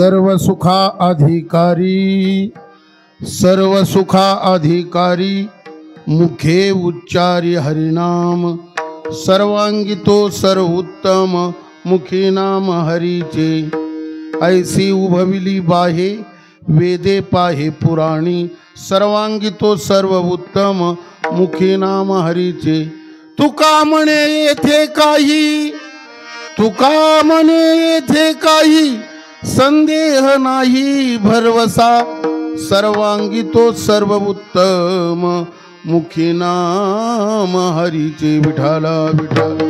सर्व सुखा अधिकारी मुखे उच्चारी हरिनाम सर्वांगी तो सर्वोत्तम मुखे नाम हरीचे ऐसी उभविली बाहे वेदे पाहे पुराणी सर्वांगी तो सर्व उत्तम मुखे नाम हरीचे तुका म्हणे येथे काही संदेह नाही भरवसा सर्वांगी तो सर्व उत्तम मुखी नाम हरीचे विठाला विठाला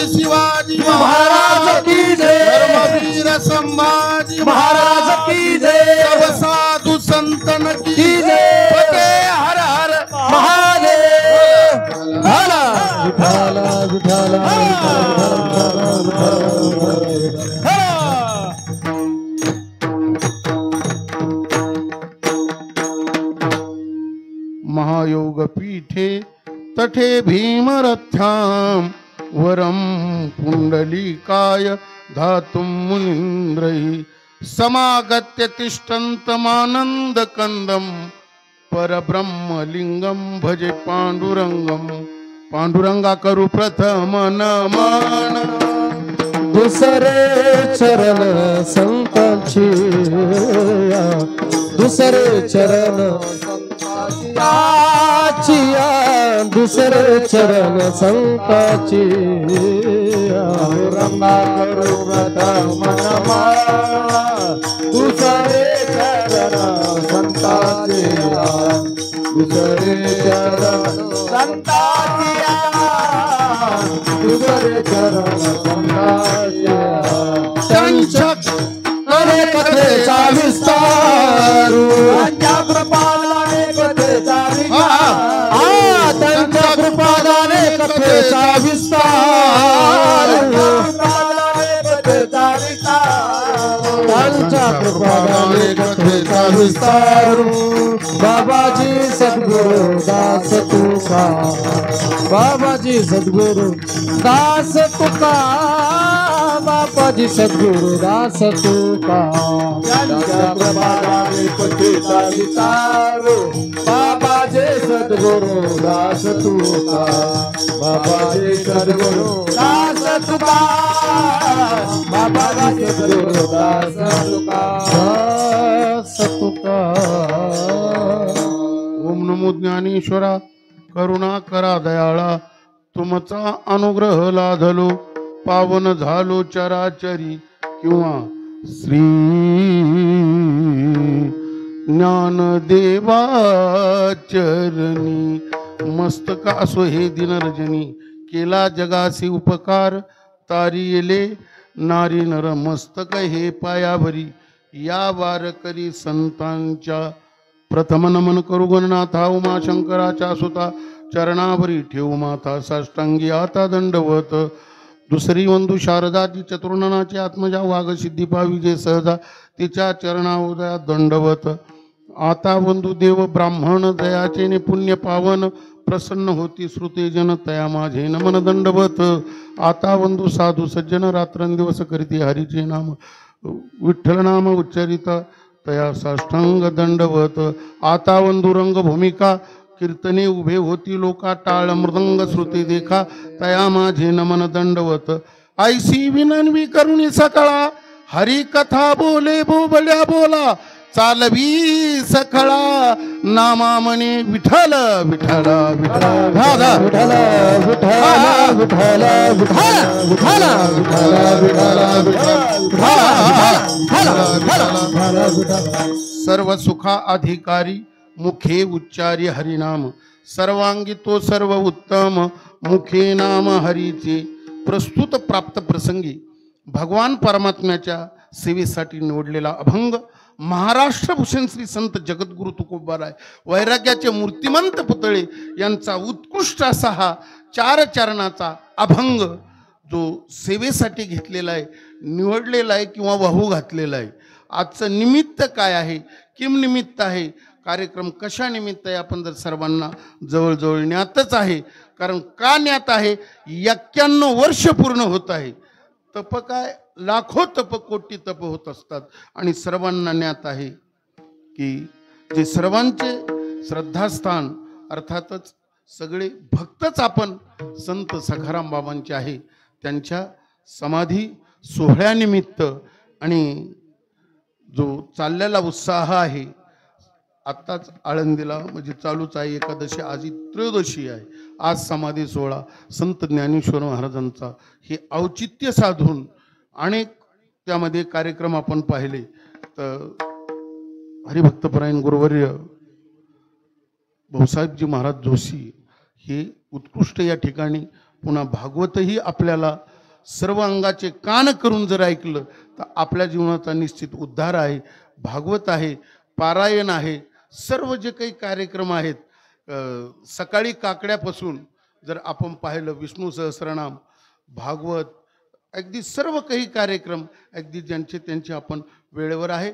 शिवाजी महाराज की जय धर्मवीर संभाजी महाराज की जय सब साधु संतन की जय फते हर हर महादेव हाला विठाला विठाला महायोग पीठे तठे भीमरथ्याम वरम पुंडलीकाय धातुं मुनीन्द्रैः समागत्य तिष्ठन्तमानन्द कंदम परब्रह्मलिंगम भजे पांडुरंगम पांडुरंगा करू प्रथम नमन दुसरे चरण संतांची दुसरे चरण दुसरे चरण संताची रंगा करू प्रथम नमन दुसरे चरण संताची दुसरे चरण संताची दुसरे चरण संताची संचक करे कथेचा विस्तार त्यांच्या कृपादाने कथेचा विस्तार त्यांच्या कृपादाने कथेचा विस्तार त्यांच्या कृपादाने कथेचा विस्तार बाबाजी सद्गुरु दास तुका बाबाजी सद्गुरु दास तुका बाबाजी सद्गुरु दास तुका त्यांच्या कृपादाने कथेचा विस्तार बाबाजी सद्गुरु दास तुका बाबाजी सद्गुरु दास तुका बाबाजी सद्गुरु दास तुका दास तुका ओम नमो ज्ञानेश्वरा करुणा करा दयाळा तुमचा अनुग्रह लाधलो पावन झालो चराचरी किंवा श्री ज्ञानदेवा चरणी मस्तका असो हे दिनरजनी केला जगासी उपकार तारी येले नारी नर मस्तक हे पायाभरी या वारकरी संतांच्या प्रथम नमन करू गणनाथा उमा शंकराच्या सुता चरणावरी ठेवू माथा साष्टांगी आता दंडवत दुसरी वंदू शारदाची चतुर्णनाची आत्मजा वाघ सिद्धी पावी जे सहजा तिच्या चरणावदया दंडवत आता वंदू देव ब्राह्मण दयाचे पुण्य पावन प्रसन्न होती श्रुते जन तया माझे नमन दंडवत आता वंदू साधू सज्जन रात्रंदिवस करीती हरीचे नाम विठ्ठल नाम उच्चारिता तया साष्टांग दंडवत आता वंदू रंग भूमिका कीर्तने उभे होती लोका टाळ मृदंग श्रुती देखा तया माझे नमन दंडवत ऐसी विनन्वी करुणी सकळा हरी कथा बोले बोबल्या बोला चालवी सखळा नामा म्हणे विठ्ठल विठ्ठल विठ्ठल सर्व सुखा अधिकारी मुखे उच्चारी हरिनाम सर्वांगी तो सर्व उत्तम मुखे नाम हरीचे प्रस्तुत प्राप्त प्रसंगी भगवान परमात्म्याच्या सेवेसाठी निवडलेला अभंग महाराष्ट्र भूषण श्री संत जगद्गुरु तुकोबाराय वैराग्याचे मूर्तिमंत पुतळे यांचा उत्कृष्ट असा हा चार चरणाचा अभंग जो सेवेसाठी घेतलेला आहे, निवडलेला आहे किंवा वाहू घातलेला आहे. आजचं निमित्त काय आहे, किम निमित्त आहे, कार्यक्रम कशा निमित्त आहे, आपण जर सर्वांना जवळजवळ ज्ञातच आहे. कारण का ज्ञात आहे, 91 वर्ष पूर्ण होत आहे. तप काय, लाखो तप कोटी तप होत असतात आणि सर्वांना ज्ञात आहे की जे सर्वांचे श्रद्धास्थान अर्थातच सगळे भक्तच आपण संत सखाराम बाबांचे आहे. त्यांच्या समाधी सोहळ्यानिमित्त आणि जो चाललेला उत्साह आहे, आत्ताच आळंदीला म्हणजे चालूच आहे एकादशी, आज त्रयोदशी आहे. आज समाधी सोहळा संत ज्ञानेश्वर महाराजांचा हे औचित्य साधून अनेक त्यामध्ये कार्यक्रम आपण पाहिले. तर हरिभक्तपरायण गुरुवर्य भाऊसाहेबजी महाराज जोशी हे उत्कृष्ट या ठिकाणी पुन्हा भागवतही आपल्याला सर्व अंगाचे कान करून जर ऐकलं तर आपल्या जीवनाचा निश्चित उद्धार आहे. भागवत आहे, पारायण आहे, सर्व जे काही कार्यक्रम आहेत, सकाळी काकड्यापासून जर आपण पाहिलं विष्णू सहस्रनाम, भागवत, अगदी सर्व काही कार्यक्रम अगदी ज्यांचे त्यांचे आपण वेळेवर आहे.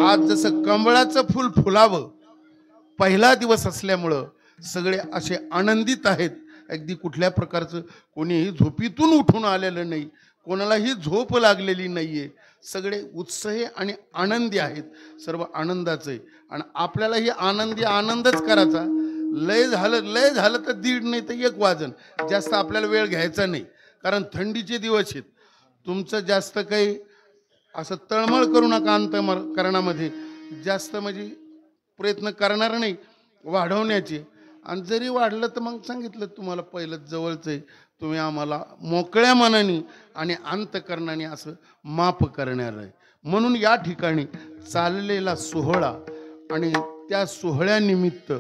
आज जसं कमळाचं फुल फुलावं पहिला दिवस असल्यामुळं सगळे असे आनंदित आहेत. अगदी कुठल्या प्रकारचं कोणीही झोपीतून उठून आलेलं नाही, कोणालाही झोप लागलेली नाहीये. सगळे उत्साही आणि आनंदी आहेत. सर्व आनंदाचं आहे आणि आपल्यालाही आनंदच करायचा. लय झालं तर 1:30 नाही तर 1 वाजन. जास्त आपल्याला वेळ घ्यायचा नाही, कारण थंडीचे दिवस आहेत. तुमचं जास्त काही असं तळमळ करू नका. अंतःकरणामध्ये जास्त म्हणजे प्रयत्न करणार नाही वाढवण्याचे. आणि जरी वाढलं तर मग सांगितलं तुम्हाला पहिलं जवळचं आहे, तुम्ही आम्हाला मोकळ्या मनाने आणि अंतःकरणाने असं माफ करणार आहे. म्हणून या ठिकाणी चाललेला सोहळा आणि त्या सोहळ्यानिमित्त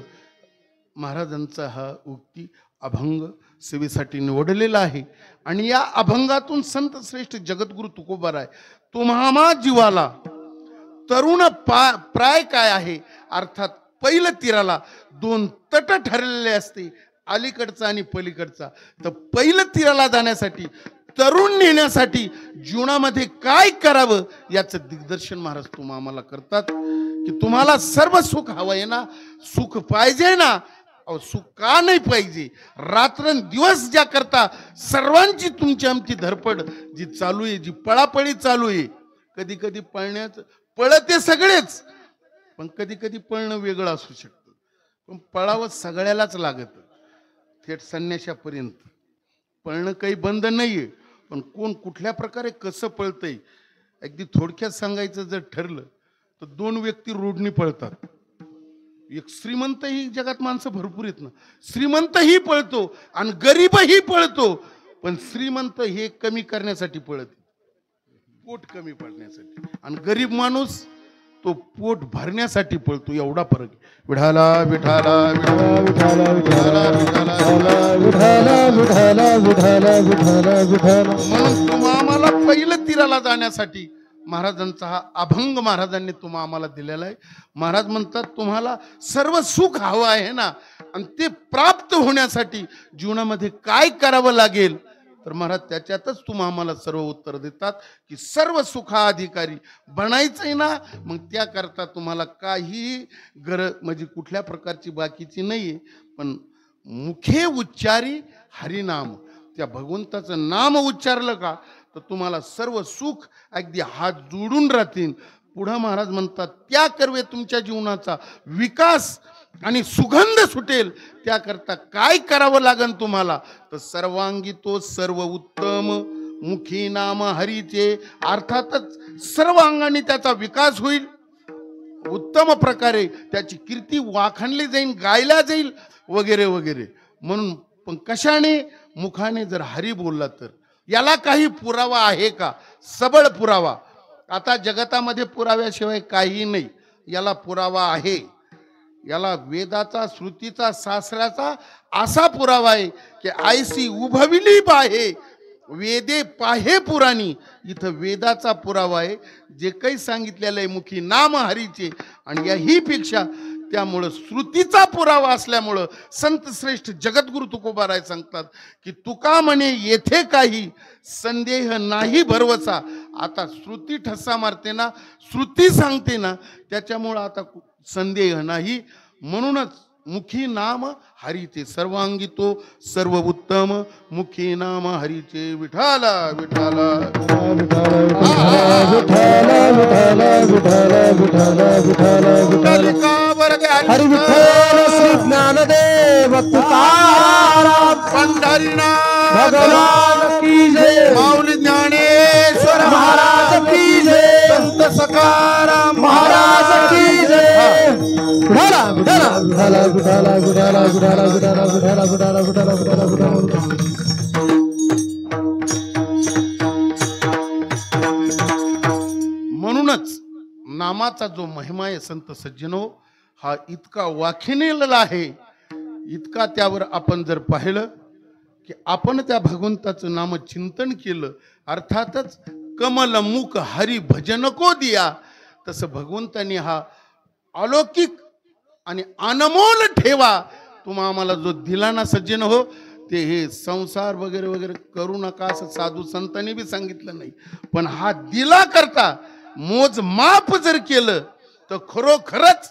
महाराजांचा हा उक्ती अभंग सेवेसाठी निवडलेला आहे. आणि या अभंगातून संत श्रेष्ठ जगद्गुरु तुकोबाराय तुम्हा जीवाला तरुण प्राय काय आहे, अर्थात पहिलं तीराला 2 तट ठरलेले असते, अलीकडचा आणि पलीकडचा. तर पहिलं तीराला जाण्यासाठी, तरुण नेण्यासाठी जीवनामध्ये काय करावं याचं दिग्दर्शन महाराज तुम्हा आम्हाला करतात. की तुम्हाला सर्व सुख हवं आहे ना, सुख पाहिजे ना, अहो सुख का नाही पाहिजे. रात्रंदिवस ज्या करता सर्वांची तुमची आमची धडपड जी चालू आहे, जी पळापळी चालू आहे, कधी कधी पळते सगळेच, पण कधी कधी पळणं वेगळं असू शकतं. पण पळावं सगळ्यालाच लागतं, थेट संन्याशापर्यंत पळणं काही बंद नाहीये. पण कोण कुठल्या प्रकारे कसं पळतंय, अगदी थोडक्यात सांगायचं जर ठरलं तर 2 व्यक्ती रोडनी पळतात. एक श्रीमंतही, जगात माणसं भरपूर आहेत ना, श्रीमंतही पळतो आणि गरीबही पळतो. पण श्रीमंत हे कमी करण्यासाठी पळत, पोट कमी पडण्यासाठी, आणि गरीब माणूस तो पोट भरण्यासाठी पळतो. एवढा फरक आहे. विठाला विठाला विठाला विठाला विठाला विठाला. म्हणून तुम्हा आम्हाला पहिलं तीराला जाण्यासाठी महाराजांचा हा अभंग महाराजांनी तुम्हा आम्हाला दिलेला आहे. महाराज म्हणतात तुम्हाला सर्व सुख हवं आहे ना, आणि ते प्राप्त होण्यासाठी जीवनामध्ये काय करावं लागेल तर महाराज त्याच्यातच तुम्ही आम्हाला सर्व उत्तर देतात की सर्व सुखाधिकारी बनायचंय ना, मग त्याकरता तुम्हाला काही गरज म्हणजे कुठल्या प्रकारची बाकीची नाहीये, पण मुखे उच्चारी हरिनाम, त्या भगवंताचं नाम उच्चारलं का तर तुम्हाला सर्व सुख अगदी हात जोडून राहतील. पुढं महाराज म्हणतात त्या करवे तुमच्या जीवनाचा विकास आणि सुगंध सुटेल. त्याकरता काय करावं लागेल तुम्हाला तर सर्वांगी तो सर्व उत्तम मुखी नाम हरीचे, अर्थातच सर्व अंगाने त्याचा विकास होईल, उत्तम प्रकारे त्याची कीर्ती वाखाणली जाईल, गायला जाईल वगैरे वगैरे. म्हणून पण कशाने? मुखाने जर हरी बोलला तर. याला काही पुरावा आहे का? सबळ पुरावा. आता जगतामध्ये पुराव्याशिवाय काही नाही. याला पुरावा आहे. याला वेदाचा, श्रुतीचा, शास्त्राचा असा पुरावा आहे की आयसी उभविली बाहे वेदे पाहे पुराणी. इथं वेदाचा पुरावा आहे, जे काही सांगितलेलं आहे मुखी नाम हरीचे. आणि याही पेक्षा त्यामुळं श्रुतीचा पुरावा असल्यामुळं संत श्रेष्ठ जगद्गुरु तुकोबाराय सांगतात की तुका म्हणे येथे काही संदेह नाही भरवसा. आता श्रुती ठसा मारते ना, श्रुती सांगते ना, त्याच्यामुळं आता संदेह नाही. म्हणूनच मुखी नाम हरीचे, सर्वांगी तो सर्व उत्तम मुखी नाम हरीचे. विठाला विठाला हरि विठ्ठल श्री ज्ञानदेव तुकाराम पंढरीनाथ भगवान की जय. माऊली ज्ञानेश्वर महाराज की जय. संत सखाराम महाराज की जय. विठाला विठाला विठाला विठाला विठाला विठाला विठाला विठाला विठाला विठाला विठाला विठाला. म्हणूनच नामाचा जो महिमा आहे संत सज्जनो, हा इतका वाखिनेला आहे, इतका त्यावर आपण जर पाहिलं की आपण त्या भगवंताचं नाम चिंतन केलं, अर्थातच कमलमुख हरी भजन को दिया, तसं भगवंतानी हा अलौकिक आणि अनमोल ठेवा तुम्हा आम्हाला जो दिला ना सज्जन हो, ते हे संसार वगैरे वगैरे करू नका असं साधू संतांनी बी सांगितलं नाही. पण हा दिला करता मोज माप जर केलं तर खरोखरच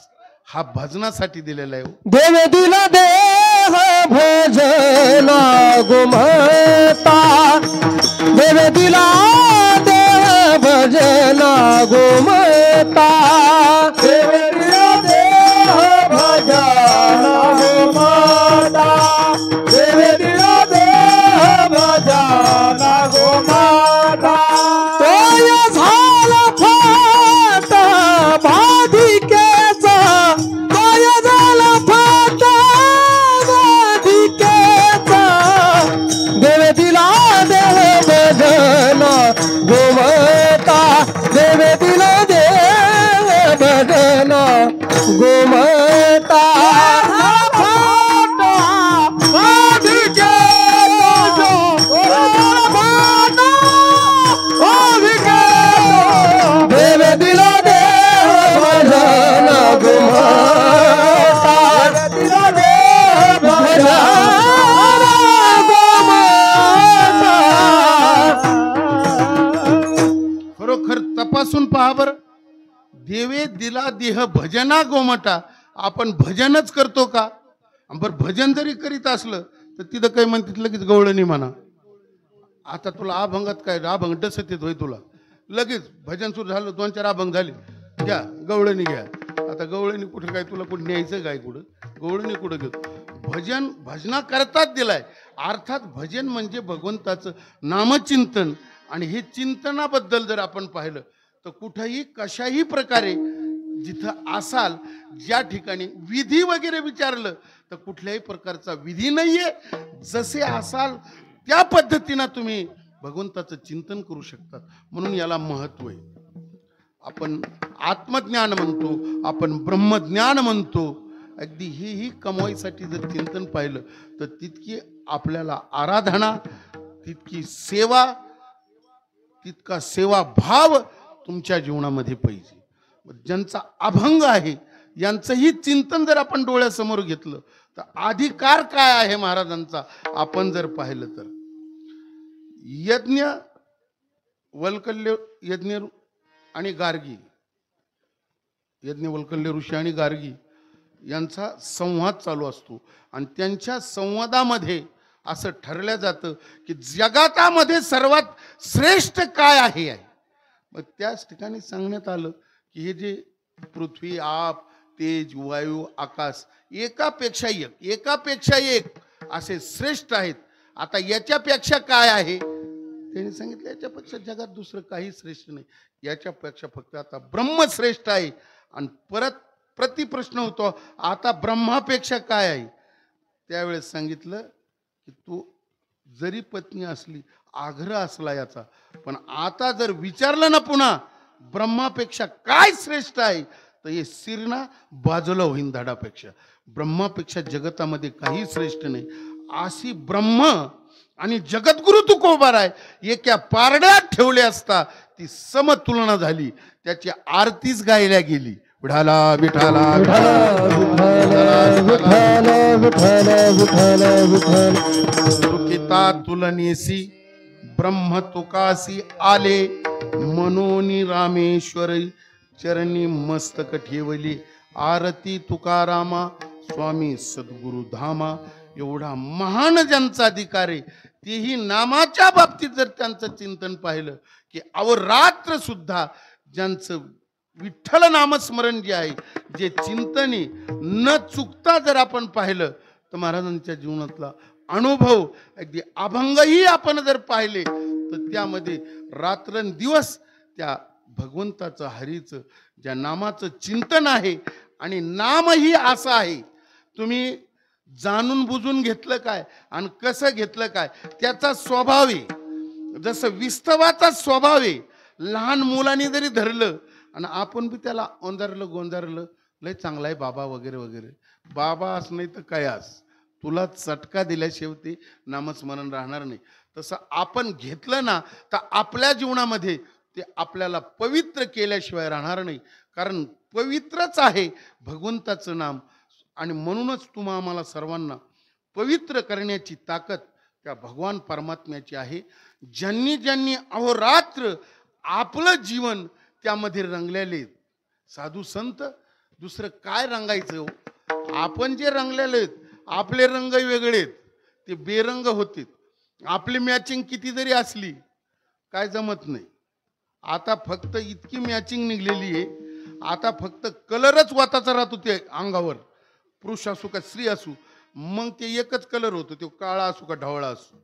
हा भजनासाठी दिलेला आहे. देव दिला देह भजना गुमता, देव दिला देह भजना गुमता, देव दिला देह भजना गुमता, देव दिला देह भजना गुमता. तोय झाला फाटा बाधिकेचा, तोय झाला फाटा बाधिकेचा, देव दिला देह भजना गोमता, देव दिला देह भजना गोमता. खरोखर तपासून पहा बर. देवे दिला देह भजना गोमटा, आपण भजनच करतो का? बरं भजन जरी करीत असलं तर तिथं काही म्हणतात लगेच गवळणी म्हणा. आता तुला अभंगात काय अभंग डसत येत होय तुला, लगेच भजन सुरू झालं, 2-4 अभंग झाले, घ्या गवळणी घ्या. आता गवळणी कुठं काय, तुला कुठं न्यायचं काय, कुठं गवळणी कुठं घेतो? भजन भजना करताच दिलाय. अर्थात भजन म्हणजे भगवंताचं नामचिंतन. आणि हे चिंतनाबद्दल जर आपण पाहिलं तर कुठंही कशाही प्रकारे जिथं असाल, ज्या ठिकाणी विधी वगैरे विचारलं तर कुठल्याही प्रकारचा विधी नाहीये. जसे असाल त्या पद्धतीनं तुम्ही भगवंताचं चिंतन करू शकतात. म्हणून याला महत्व आहे. आपण आत्मज्ञान म्हणतो, आपण ब्रह्मज्ञान म्हणतो. अगदी ही कमाईसाठी जर चिंतन पाहिलं तर तितकी आपल्याला आराधना, तितकी सेवा, तितका सेवा भाव तुमच्या जीवनामध्ये पाहिजे. ज्यांचा अभंग आहे यांचंही चिंतन जर आपण डोळ्यासमोर घेतलं तर अधिकार काय आहे महाराजांचा आपण जर पाहिलं तर यज्ञ वल्कल्य यज्ञ आणि गार्गी, यज्ञ वल्कल्य ऋषी आणि गार्गी यांचा संवाद चालू असतो आणि त्यांच्या संवादामध्ये असं ठरलं जातं की जगातामध्ये सर्वात श्रेष्ठ काय आहे. मग त्याच ठिकाणी सांगण्यात आलं की हे जे पृथ्वी, आप, तेज, वायू, आकाश एकापेक्षा एक असे श्रेष्ठ आहेत. आता याच्यापेक्षा काय आहे त्यांनी सांगितलं, याच्यापेक्षा जगात दुसरं काही श्रेष्ठ नाही, याच्यापेक्षा फक्त आता ब्रह्म श्रेष्ठ आहे. आणि परत प्रतिप्रश्न होतो, आता ब्रह्मापेक्षा काय आहे. त्यावेळेस सांगितलं की तू जरी पत्नी असली, आग्रह असला याचा, पण आता जर विचारलं ना पुन्हा ब्रह्मापेक्षा काय श्रेष्ठ आहे, तर हे सिरना बाजूला होईन धडापेक्षा. ब्रह्मापेक्षा जगतामध्ये काही श्रेष्ठ नाही. अशी ब्रह्म आणि जगद्गुरु तुकोबार आहे एका पारड्यात ठेवले असता ती समतुलना झाली, त्याची आरतीच गायल्या गेली. विठाला विठाला तुकिता तुलनेसी ब्रह्म तुकासी आले, मनोनी रामेश्वर चरणी मस्तक ठेवली. आरती तुकारामा स्वामी सद्गुरु धामा. एवढा महान ज्यांचा अधिकार आहे, तेही नामाच्या बाबतीत जर त्यांचं चिंतन पाहिलं की अवरात्र सुद्धा ज्यांचं विठ्ठल नामस्मरण जे आहे, जे चिंतनी न चुकता जर आपण पाहिलं तर महाराजांच्या जीवनातला अनुभव अगदी अभंगही आपण जर पाहिले तर त्यामध्ये रात्रंदिवस त्या भगवंताचं, हरीचं, ज्या नामाचं चिंतन आहे. आणि नामही असं आहे, तुम्ही जाणून बुजून घेतलं काय आणि कसं घेतलं काय त्याचा स्वभाव आहे. जसं विस्तवाचा स्वभाव आहे, लहान मुलांनी जरी धरलं आणि आपण बी त्याला ओंजारलं गोंजारलं, लय चांगला आहे बाबा वगैरे वगैरे, बाबा असं नाही तर काय आस, तुला चटका दिल्याशिवाय ते नामस्मरण राहणार नाही. तसं आपण घेतलं ना तर आपल्या जीवनामध्ये ते आपल्याला पवित्र केल्याशिवाय राहणार नाही. कारण पवित्रच आहे भगवंताचं नाम. आणि म्हणूनच तुम्हा आम्हाला सर्वांना पवित्र करण्याची ताकद त्या भगवान परमात्म्याची आहे. ज्यांनी ज्यांनी अहोरात्र आपलं जीवन त्यामध्ये रंगलेले साधू संत, दुसरं काय रंगायचं हो. आपण जे रंगलेले आहेत, आपले रंग वेगळे आहेत, ते बेरंग होते. आपली मॅचिंग किती जरी असली काय जमत नाही. आता फक्त इतकी मॅचिंग निघलेली आहे, आता फक्त कलरच वाताचा राहतो ते अंगावर, पुरुष असू का स्त्री असू, मग ते एकच कलर होतो, तो काळा असू का ढवळा असू.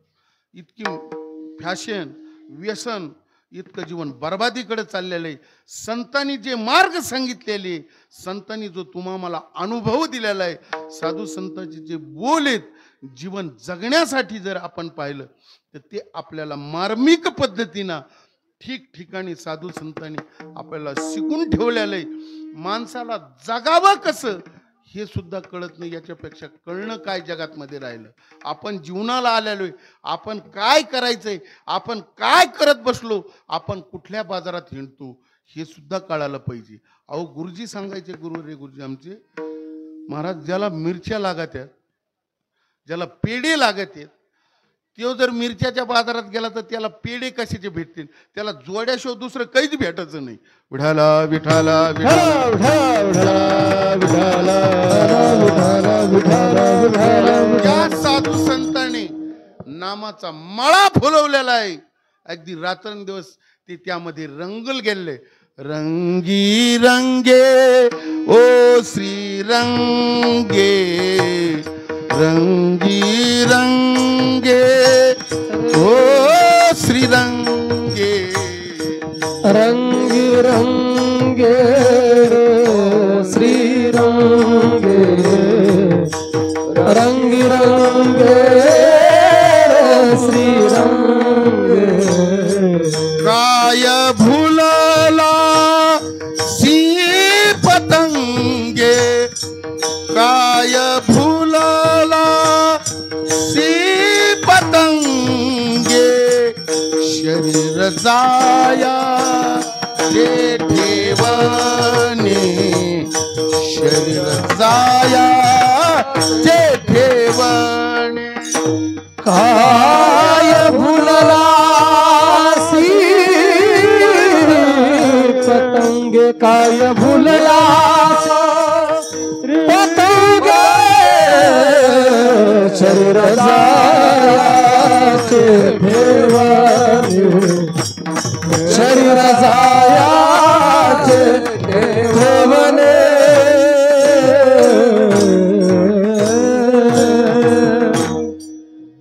इतकी फॅशन, व्यसन, इतकं जीवन बर्बादीकडे चाललेलं आहे. संतांनी जे मार्ग सांगितलेले, संतांनी जो तुम्हा मला अनुभव दिलेला आहे, साधू संतांचे जे बोल आहेत, जीवन जगण्यासाठी जर आपण पाहिलं तर ते आपल्याला मार्मिक पद्धतीनं ठिकठिकाणी साधू संतांनी आपल्याला शिकून ठेवलेलं आहे. माणसाला जगावं कसं हे सुद्धा कळत नाही. याच्यापेक्षा कळणं काय जगात मध्ये राहिलं. आपण जीवनाला आलेलोय, आपण काय करायचंय, आपण काय करत बसलो, आपण कुठल्या बाजारात हिंडतो हे सुद्धा कळायला पाहिजे. अहो गुरुजी सांगायचे, गुरु रे गुरुजी आमचे महाराज, ज्याला मिरच्या लागत आहेत, ज्याला पेढे लागत आहेत, तो जर मिरच्याच्या बाजारात गेला तर त्याला पेढे कशाचे भेटतील, त्याला जोड्याशिवाय दुसरं काहीच भेटायचं नाही. विठाला विठाला त्या साधू संतांनी नामाचा मळा फुलवलेला आहे. अगदी रात्रंदिवस ते त्यामध्ये रंगल गेले. रंगी रंगे ओ श्री रंगे, रंगी रंगे ओ श्री रंगे, रंगी रंगे श्री रंगे, रंगी रंगे श्री रंगे. काय भुलला सी पतंगे, काय भुलला सी पतंगे, शरीर जाया ते ठेवणे, शरीर जाया ते ठेवणे. काय भुलला शरीर जायाचे ठेवणी शरीर जायाचे ठेवणे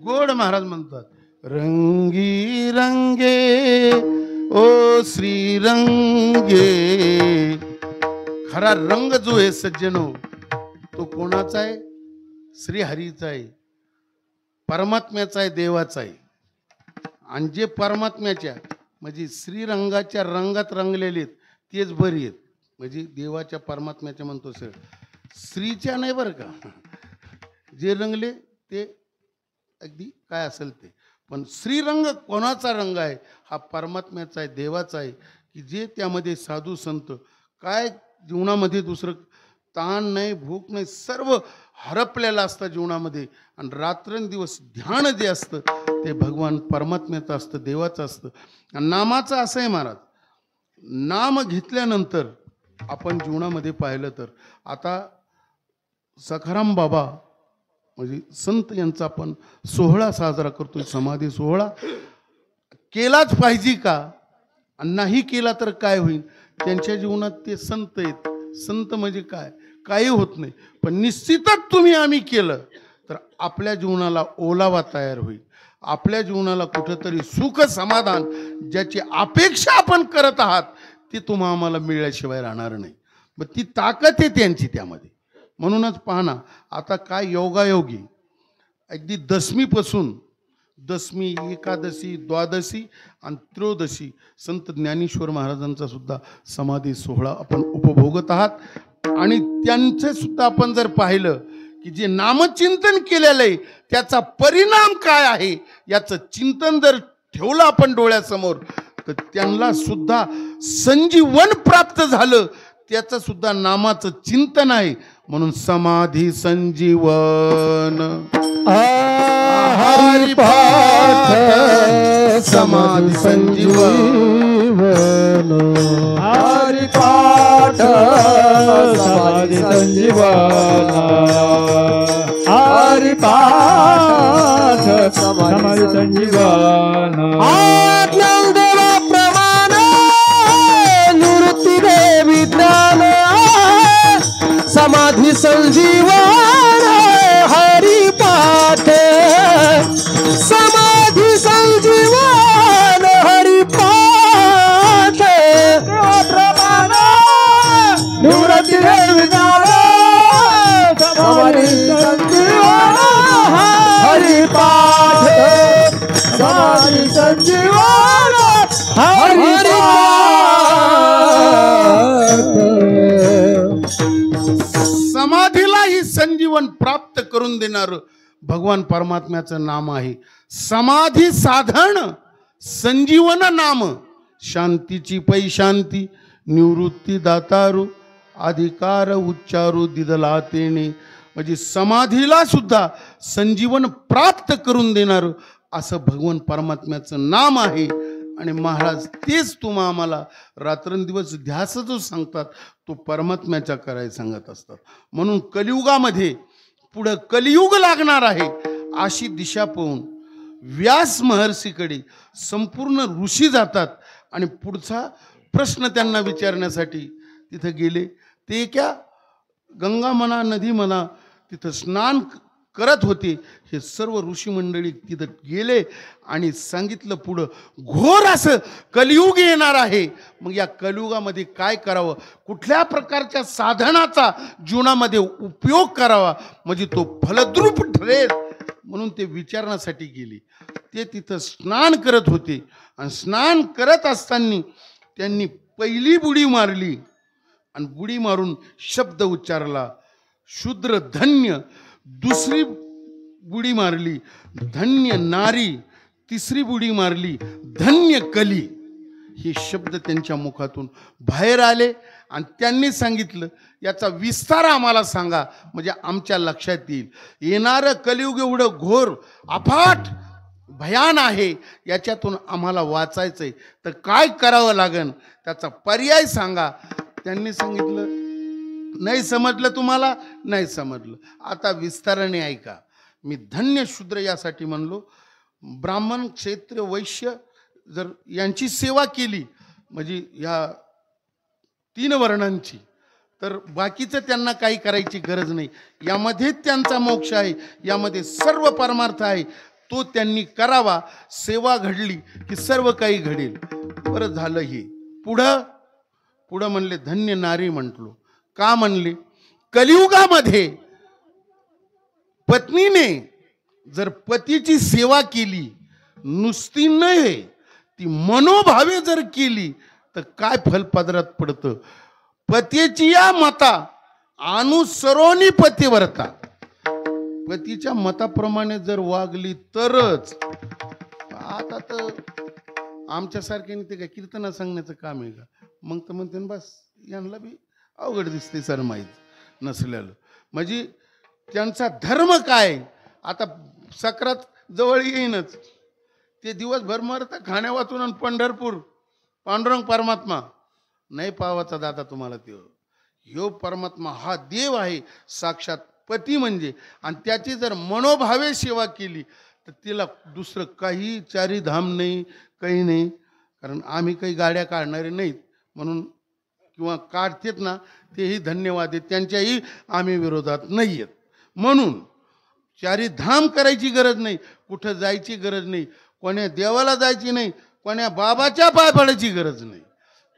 गोड महाराज म्हणतात रंगी रंगे ओ श्रीरंगे. खरा रंग जो आहे सज्जनो तो कोणाचा आहे? श्रीहरीचा आहे, परमात्म्याचा आहे, देवाचा आहे. आणि जे परमात्म्याच्या म्हणजे श्रीरंगाच्या रंगात रंगलेले आहेत तेच बरी आहेत. म्हणजे देवाच्या परमात्म्याच्या म्हणतो सर, श्रीच्या नाही बरं का. जे रंगले ते अगदी काय असेल ते, पण श्रीरंग कोणाचा रंग आहे? हा परमात्म्याचा आहे, देवाचा आहे. की जे त्यामध्ये साधू संत काय जीवनामध्ये दुसरं ताण नाही, भूक नाही, सर्व हरपलेलं असतं जीवनामध्ये. आणि रात्रंदिवस ध्यान जे असतं ते भगवान परमात्म्याचं असतं, देवाचं असतं. आणि नामाचं असं आहे महाराज, नाम घेतल्यानंतर आपण जीवनामध्ये पाहिलं तर आता सखाराम बाबा म्हणजे संत यांचा आपण सोहळा साजरा करतोय, समाधी सोहळा. केलाच पाहिजे का? आणि नाही केला तर काय होईल? त्यांच्या जीवनात ते संत आहेत. संत म्हणजे काय? काही होत नाही, पण निश्चितच तुम्ही आम्ही केलं तर आपल्या जीवनाला ओलावा तयार होईल. आपल्या जीवनाला कुठंतरी सुख समाधान ज्याची अपेक्षा आपण करत आहात ते तुम्हा आम्हाला मिळाल्याशिवाय राहणार नाही. मग ती ताकद आहे त्यांची त्यामध्ये. म्हणूनच पहा ना, आता काय योगायोगी अगदी दशमीपासून दशमी, एकादशी, द्वादशी आणि त्रयोदशी संत ज्ञानेश्वर महाराजांचा सुद्धा समाधी सोहळा आपण उपभोगत आहात. आणि त्यांचे सुद्धा आपण जर पाहिलं की जे नामचिंतन केलेलं आहे त्याचा परिणाम काय आहे याचं चिंतन जर ठेवलं आपण डोळ्यासमोर तर त्यांना सुद्धा संजीवन प्राप्त झालं. त्याचं सुद्धा नामाचं चिंतन आहे. म्हणून समाधी संजीवन हरिपाठ समाधी संजीवन हरिपाठ समाधी संजीवन हरिपाठ समाधी संजीवन ज्ञानदेव प्रमाण निवृत्ती देवी ज्ञान समाधी संजीवन हरिपाठ समाधी संजीवन हरिपाठ प्रमाण निवृत्ती देवी ज्ञान समाधी संजीवन हरिपाठ समाधी संजीवन हरिपाठ. समाधीला ही संजीवन प्राप्त करून देणार भगवान परमात्म्याचं नाम आहे. समाधी साधन संजीवन नाम शांतीची पै शांती निवृत्ती दातारू अधिकार उच्चारू दिदला तेने. म्हणजे समाधीला सुद्धा संजीवन प्राप्त करून देणार असं भगवान परमात्म्याचं नाम आहे. आणि महाराज तेच तुम्हा आम्हाला रात्रंदिवस ध्यास जो सांगतात तो परमात्म्याच्या करायला सांगत असतात. म्हणून कलियुगामध्ये पुढं कलियुग लागणार आहे अशी दिशा पाहून व्यास महर्षीकडे संपूर्ण ऋषी जातात. आणि पुढचा प्रश्न त्यांना विचारण्यासाठी तिथं गेले. ते क्या गंगा म्हणा, नदी म्हणा, तिथं स्नान करत होते. हे सर्व ऋषी मंडळी तिथं गेले आणि सांगितलं पुढं घोर असं कलियुग येणार आहे. मग या कलियुगामध्ये काय करावं, कुठल्या प्रकारच्या साधनाचा जीवनामध्ये उपयोग करावा म्हणजे तो फलद्रूप ठरेल म्हणून ते विचारण्यासाठी गेले. ते तिथं स्नान करत होते आणि स्नान करत असताना त्यांनी पहिली बुडी मारली आणि बुडी मारून शब्द उच्चारला शूद्र धन्य. दुसरी बुडी मारली धन्य नारी. तिसरी बुडी मारली धन्य कली. हे शब्द त्यांच्या मुखातून बाहेर आले आणि त्यांनी सांगितलं याचा विस्तार आम्हाला सांगा म्हणजे आमच्या लक्षात येईल. येणारं कलियुग एवढं घोर अफाट भयान आहे, याच्यातून आम्हाला वाचायचंय तर काय करावं लागेल त्याचा पर्याय सांगा. त्यांनी सांगितलं नाही समजलं तुम्हाला, नाही समजलं, आता विस्ताराने ऐका. मी धन्य शूद्र यासाठी म्हणलो. ब्राह्मण क्षत्रिय वैश्य जर यांची सेवा केली म्हणजे या 3 वर्णांची, तर बाकीचं त्यांना काही करायची गरज नाही. यामध्ये त्यांचा मोक्ष आहे, यामध्ये सर्व परमार्थ आहे, तो त्यांनी करावा. सेवा घडली की सर्व काही घडेल. बरं झालं. हे पुढं म्हणले धन्य नारी. म्हटलो का म्हणले? कलियुगामध्ये पत्नीने जर पतीची सेवा केली, नुसती नाही ती मनोभावे जर केली, तर काय फल पदरात पडतं? पतीची या मता अनुसरोनी पतिव्रता. पतीच्या मताप्रमाणे जर वागली तरच. आता तर आमच्यासारख्याने ते काय कीर्तना सांगण्याचं काम आहे का? मग तर म्हणते बस यांना बी अवघड दिसते सर माहीत नसलेलं. म्हणजे त्यांचा धर्म काय? आता सक्रात जवळ येईनच. ते दिवसभर मरतं खाण्या वाचून. आणि पंढरपूर पांडुरंग परमात्मा नाही पावाचा दादा तुम्हाला. ह्यो परमात्मा हा देव आहे साक्षात पती म्हणजे. आणि त्याची जर मनोभावे सेवा केली तर तिला दुसरं काही चारी धाम नाही, काही नाही. कारण आम्ही काही गाड्या काढणारे नाहीत म्हणून, किंवा काढतेत ना तेही धन्यवाद आहेत, त्यांच्याही आम्ही विरोधात नाही आहेत. म्हणून चारी धाम करायची गरज नाही, कुठं जायची गरज नाही, कोण्या देवाला जायची नाही, कोण्या बाबाच्या पाय पडायची गरज नाही.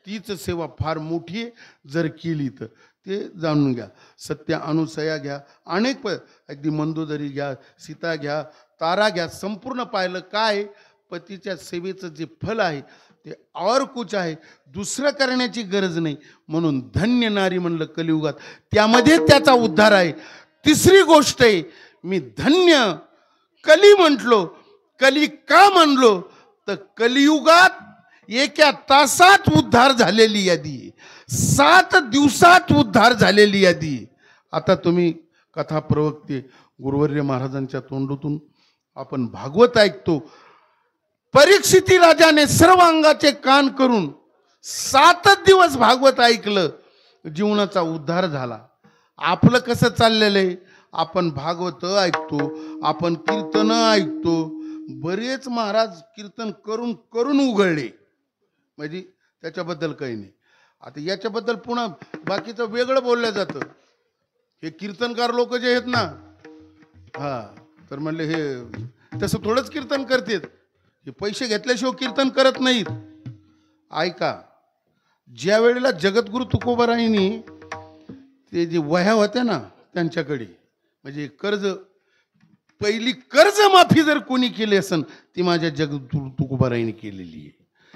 तीच सेवा फार मोठी आहे. जर केली तर ते जाणून घ्या. सत्य अनुसया घ्या, अनेक अगदी मंदोदरी घ्या, सीता घ्या, तारा घ्या. संपूर्ण पाहिलं काय पतीच्या सेवेचं जे फल आहे ते और कुछ आहे, दुसरं करण्याची गरज नाही. म्हणून धन्य नारी म्हणलं कलियुगात, त्यामध्ये त्याचा उद्धार आहे. तिसरी गोष्ट आहे, मी धन्य कली म्हटलो. कली का म्हणलो? तर कलियुगात एका तासात उद्धार झालेली यादी, 7 दिवसात उद्धार झालेली यादी. आता तुम्ही कथा प्रवक्ते गुरुवर्य महाराजांच्या तोंडातून आपण भागवत ऐकतो. परीक्षिती राजाने सर्व अंगाचे कान करून 7 दिवस भागवत ऐकलं, जीवनाचा उद्धार झाला. आपलं कसं चाललेलं आहे? आपण भागवत ऐकतो, आपण कीर्तन ऐकतो. बरेच महाराज कीर्तन करून करून उघडले, म्हणजे त्याच्याबद्दल काही नाही. आता याच्याबद्दल पुन्हा बाकीचं वेगळं बोललं जातं. हे कीर्तनकार लोक जे आहेत ना, तर म्हणले हे तसं थोडंच कीर्तन करतात, हे पैसे घेतल्याशिवाय कीर्तन करत नाहीत. ऐका, ज्या वेळेला जगद्गुरु तुकोबारायांनी ते जे वह्या होत्या ना त्यांच्याकडे, म्हणजे कर्ज, पहिली कर्जमाफी जर कोणी केली असेल ती माझ्या जगद्गुरु तुकोबारायांनी केलेली आहे,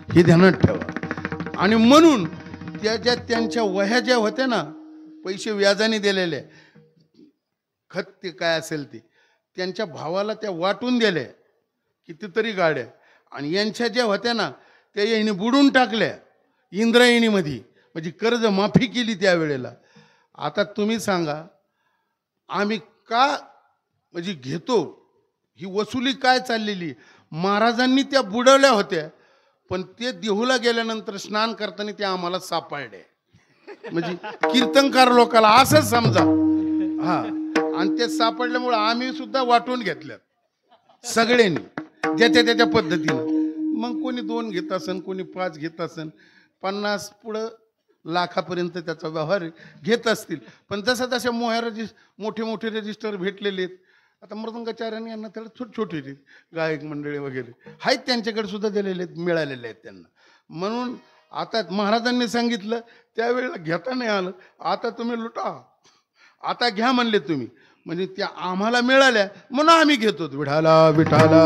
हे ध्यानात ठेवा. आणि म्हणून त्यांच्या वह्या ज्या होत्या ना, पैसे व्याजाने दिलेले, खत ते काय असेल ते, त्यांच्या भावाला त्या वाटून दिल्या कितीतरी गाड्या. आणि यांच्या ज्या होत्या ना त्या याने बुडून टाकल्या इंद्रायणीमध्ये, म्हणजे कर्ज माफी केली त्यावेळेला. आता तुम्ही सांगा आम्ही का म्हणजे घेतो, ही वसुली काय चाललेली? महाराजांनी त्या बुडवल्या होत्या, पण ते देहूला गेल्यानंतर स्नान करताना ते आम्हाला सापडले. म्हणजे कीर्तनकार लोकांना असं समजा. आणि ते सापडल्यामुळे आम्ही सुद्धा वाटून घेतल्यात सगळ्यांनी ज्याच्या त्याच्या पद्धतीनं. मग कोणी 2 घेत असन, कोणी 5 घेत असन, 50 पुढं लाखापर्यंत त्याचा व्यवहार घेत असतील. पण जसं जशा मोठे मोठे रजिस्टर भेटलेले आहेत. आता मृदंगाचार्यांनी यांना त्याला छोटे गायक मंडळी वगैरे आहेत, त्यांच्याकडे सुद्धा दिलेले आहेत, मिळालेले आहेत त्यांना. म्हणून आता महाराजांनी सांगितलं त्यावेळेला घेता नाही आलं, आता तुम्ही लुटा, आता घ्या म्हणले तुम्ही, म्हणजे त्या आम्हाला मिळाल्या म्हणून आम्ही घेतो. विठाला विठाला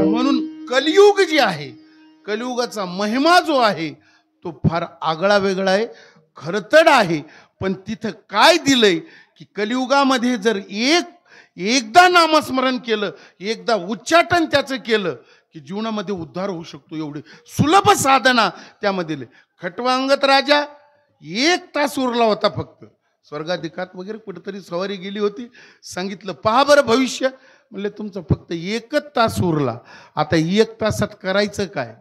म्हणून कलियुग जे आहे, कलियुगाचा महिमा जो आहे तो फार आगळा वेगळा आहे, खरतड आहे. पण तिथं काय दिलंय की कलियुगामध्ये जर एकदा नामस्मरण केलं, एकदा उच्चाटन त्याचं केलं की जीवनामध्ये उद्धार होऊ शकतो. एवढी सुलभ साधना त्यामध्ये. खटवांगत राजा 1 तास उरला होता फक्त, स्वर्गाधिकात वगैरे कुठेतरी सवारी गेली होती. सांगितलं पहा बरं भविष्य, म्हणले तुमचं फक्त 1च तास उरला, आता 1 तासात करायचं काय?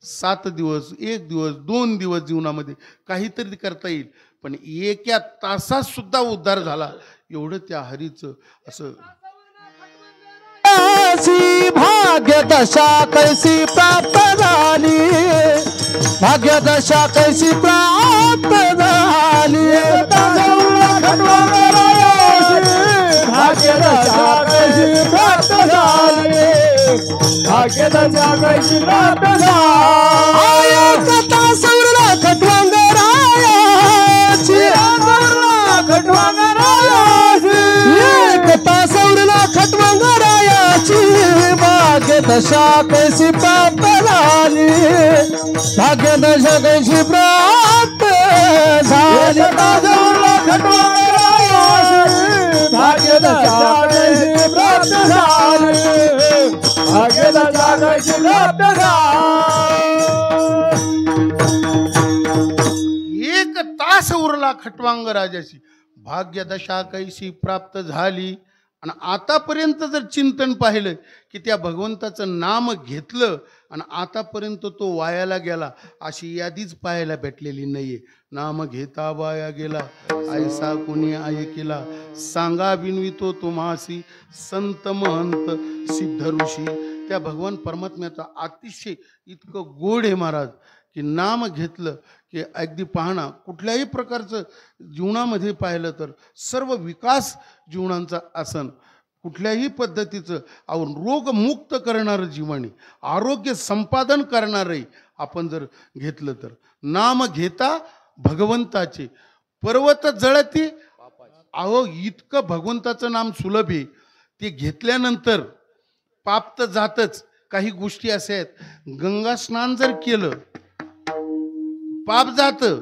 7 दिवस, 1 दिवस, 2 दिवस जीवनामध्ये काहीतरी करता येईल, पण एका तासात सुद्धा उद्धार झाला एवढं त्या हरीचं असं. भाग्यदशा कैसी प्राप्त झाली, भाग्यदशा कैसी प्राप्त झाली, भाग्यदशा कैसी प्राप्त झाली, भाग्यदशा कैसी प्राप्त झाली. कथा सौरला खटवांगरायाची, खटवांगरायाची, कथा सौरला खटवांगरायाची, भाग्यदशा कैसी प्राप्त झाली, भाग्यदशा कैसी प्राप्त झाली, भाग्यदशा कैसी प्राप्त झाली, भाग्यदशा कैसी प्राप्त झाली. 1 तास उरला खटवांग राजाशी, भाग्यदशा कैसी प्राप्त झाली. आणि आतापर्यंत जर चिंतन पाहिलं की त्या भगवंताचं नाम घेतलं आणि आतापर्यंत तो वायाला गेला अशी यादीच पाहायला भेटलेली नाहीये. नाम घेता वाया गेला ऐसा कुणी ऐकिला, सांगा बिनवितो तुम्हासी संत महंत सिद्ध ऋषी. त्या भगवान परमात्म्याचा अतिशय इतकं गोड आहे महाराज की नाम घेतलं की अगदी पाहणा कुठल्याही प्रकारचं जीवनामध्ये पाहिलं तर सर्व विकास जीवनांचा आसन, कुठल्याही पद्धतीचं रोगमुक्त करणारं जीवन, आरोग्य संपादन करणारं आपण जर घेतलं तर. नाम घेता भगवंताचे पर्वत जळती. अहो इतकं भगवंताचं नाम सुलभ आहे, ते घेतल्यानंतर पाप तर जातच. काही गोष्टी अशा आहेत, गंगा स्नान जर केलं पाप जातं,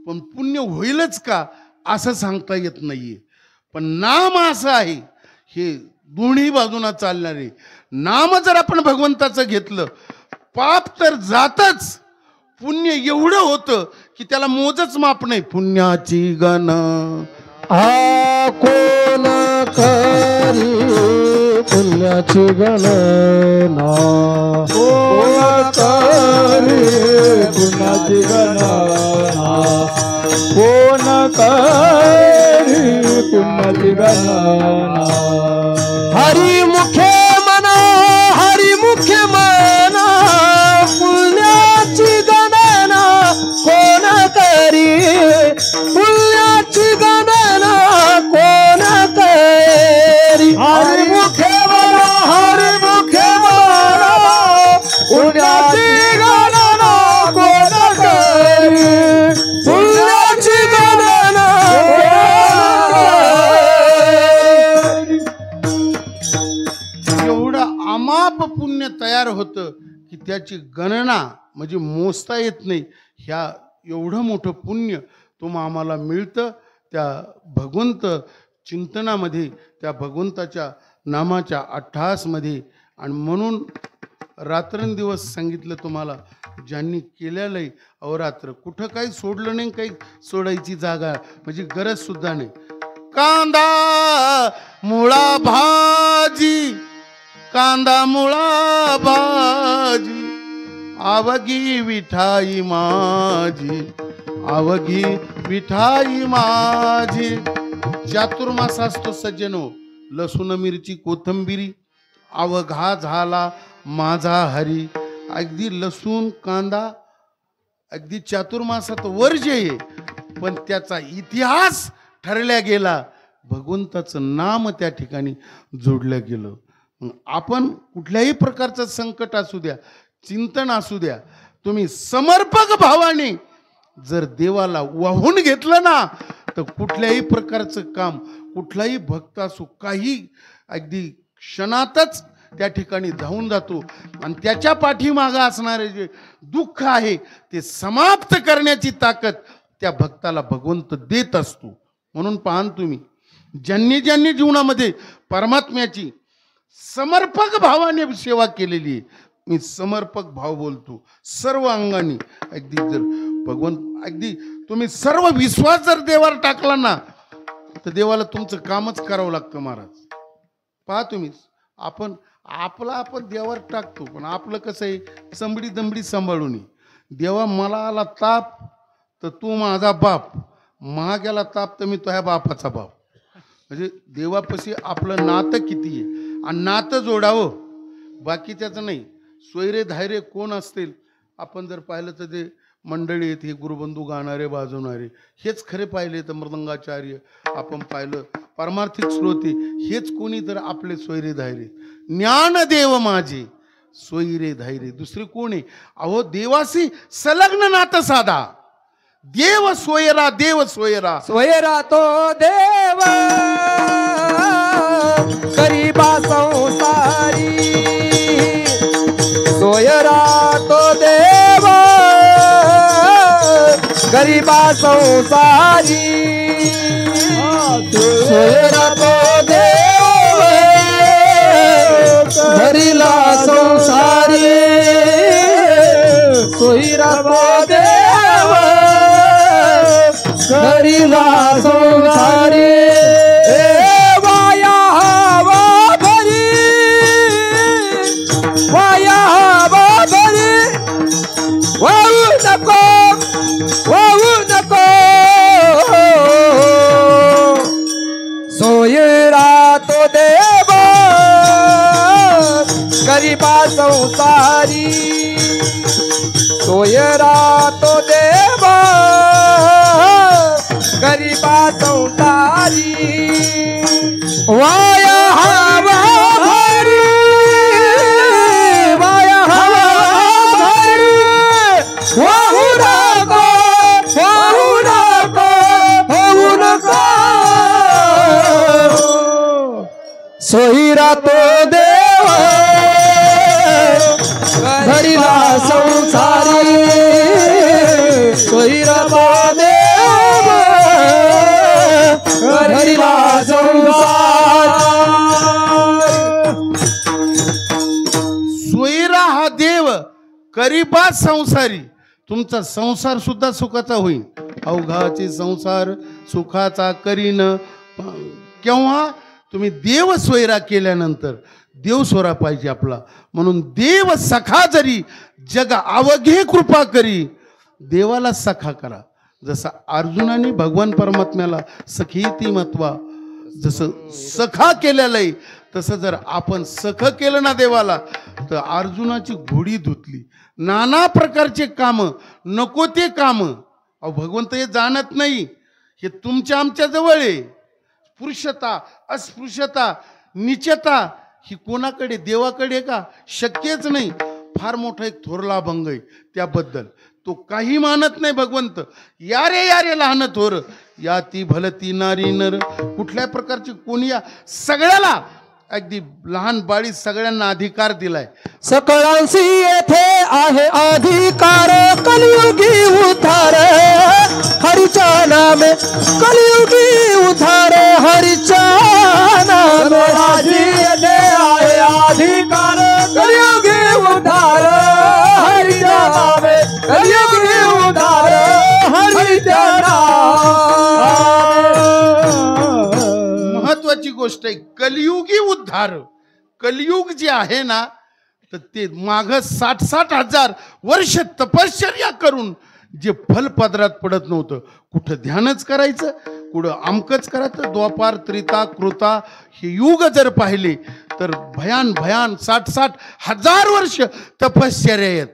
पण पुण्य होईलच का असं सांगता येत नाहीये. पण नाम असं आहे, हे दोन्ही बाजूना चालणारे. नाम जर आपण भगवंताचं घेतलं पाप तर जातच, पुण्य एवढं होतं की त्याला मोजच माप नाही. पुण्याची गण कोण करी, पुण्याची गणना कोण करी, पुण्याची गणना कोण करी, पुण्याची गणना. हरी मुखे मना, हरी मुखे मना, पुण्याची गणना कोण करी, पुण्याची गणना कोण करी. हरी मुखे मना, हरी मुखे मना, पुण्याची गणना कोण करी, पुण्याची गणना एवढं अमाप पुण्य तयार होतं की त्याची गणना म्हणजे मोजता येत नाही. ह्या एवढं मोठं पुण्य आम्हाला मिळतं त्या भगवंत चिंतनामध्ये, त्या भगवंताच्या नामाच्या अट्टहासमध्ये. आणि म्हणून रात्रंदिवस सांगितलं तुम्हाला, ज्यांनी केलेलं आहे अवरात्र, कुठं काही सोडलं नाही, काही सोडायची जागा म्हणजे गरज सुद्धा नाही. कांदा मुळा भाजी, कांदा मुळा भाजी, आवगी विठाई माझी, आवगी विठाई माझी. चातुर्मास असतो सज्जनो, लसूण मिरची कोथंबिरी अवघा झाला माझा हरी. अगदी लसूण कांदा अगदी चातुर्मासात वर्ज्य आहे, पण त्याचा इतिहास ठरल्या गेला, भगवंताचं नाम त्या ठिकाणी जोडलं गेलं. आपण कुठल्याही प्रकारचं संकट असू द्या, चिंतन असू द्या, तुम्ही समर्पक भावाने जर देवाला वाहून घेतलं ना तर कुठल्याही प्रकारचं काम, कुठलाही भक्त असो, काही अगदी क्षणातच त्या ठिकाणी धावून जातो. आणि त्याच्या पाठीमागं असणारे जे दुःख आहे ते समाप्त करण्याची ताकद त्या भक्ताला भगवंत देत असतो. म्हणून पाहान तुम्ही, ज्यांनी ज्यांनी जीवनामध्ये परमात्म्याची समर्पक भावाने सेवा केलेली आहे, मी समर्पक भाव बोलतो, सर्व अंगाने अगदी जर भगवंत, अगदी तुम्ही सर्व विश्वास जर देवावर टाकला ना तर देवाला तुमचं कामच करावं लागतं महाराज. पहा तुम्ही, आपण आपला आपण देवावर टाकतो, पण आपलं कसं आहे चंबडी दंबडी सांभाळून ये. देवा मला आला ताप तर तू माझा बाप, महाग्याला ताप तर मी तुझ्या बापाचा बाप. म्हणजे देवापाशी आपलं नातं किती आहे आणि नातं जोडावं, बाकी त्याचं नाही. सोयरे धायरे कोण असतील आपण जर पाहिलं तर ते मंडळी आहेत, हे गुरुबंधू गाणारे वाजवणारे हेच खरे पाहिले तर मृदंगाचार्य, आपण पाहिलं परमार्थिक श्रोते हेच कोणी तर आपले सोयरे धायरे. ज्ञानदेव माझे सोयरे धायरे दुसरे कोण आहे? अहो देवाशी संलग्न नातं साधा. देव सोयरा, देव सोयरा, सोयरा तो देव गरीबा संसारी. सोयरा तो देव गरीबा संसारी. सोयरा तो देव धरिला संसारी. सोयरा तो देव धरिला संसारी. वाया हवा भरी, वाया हवा भरी, वाहू नको, वाहू नको. सोयरा तो देव गरीबा संसारी. सोयरा तो देव गरीबा संसारी. वाया हवा भरी, वाया हवा भरी, वाहू नको, वाहू नको, वाहू नको. सोयरा तो देव धरिला संसारी. सोयरा तो देव धरिला संसार. सोयरा हा देव करीबा संसारी. तुमचा संसार सुद्धा सुखाचा होईल. अवघाचे संसार सुखाचा करीन केव्हा? तुम्ही देव सोयरा केल्यानंतर. देव सोरा पाहिजे आपला, म्हणून देव सखा जरी जग अवघे कृपा करी. देवाला सखा करा. जसं अर्जुनाने भगवान परमात्म्याला सखीती मत्वा जसं सखा केलेलं आहे, तसं जर आपण सख केलं ना देवाला तर अर्जुनाची घोडी धुतली. नाना प्रकारचे काम, नको ते काम. अहो भगवंत हे जाणत नाही, हे तुमच्या आमच्या जवळ आहे. स्पृश्यता, अस्पृश्यता, नीचता ही कोणाकडे? देवाकडे का? शक्यच नाही. फार मोठा एक थोरला अभंग आहे त्याबद्दल. तो काही मानत नाही भगवंत. यारे यारे लहान थोर, या ती भलती नारी नर. कुठल्या प्रकारची कोणी या सगळ्याला, अगदी लहान बाळी सगळ्यांना अधिकार दिलाय. सकळांशी येथे आहे अधिकार. कलियुगी उद्धार हरीच्या नामे, कलियुगी उद्धार हरीच्या नामे. येथे आहे अधिकार. कलियुगी उद्धार हरीच्या नामे, कलियुगी उद्धार हरीच्या नामे. महत्वाची गोष्ट आहे कलियुगी उद्धार. कलियुग जे आहे ना, तर ते माग 60-60 हजार वर्ष तपश्चर्या करून जे फल पदरात पडत नव्हतं. कुठं ध्यानच करायचं, कुठं अमकच करायचं. द्वापार, त्रेता, कृता हे युग जर पाहिले तर भयान भयान 60-60 हजार वर्ष तपश्चर्या आहेत.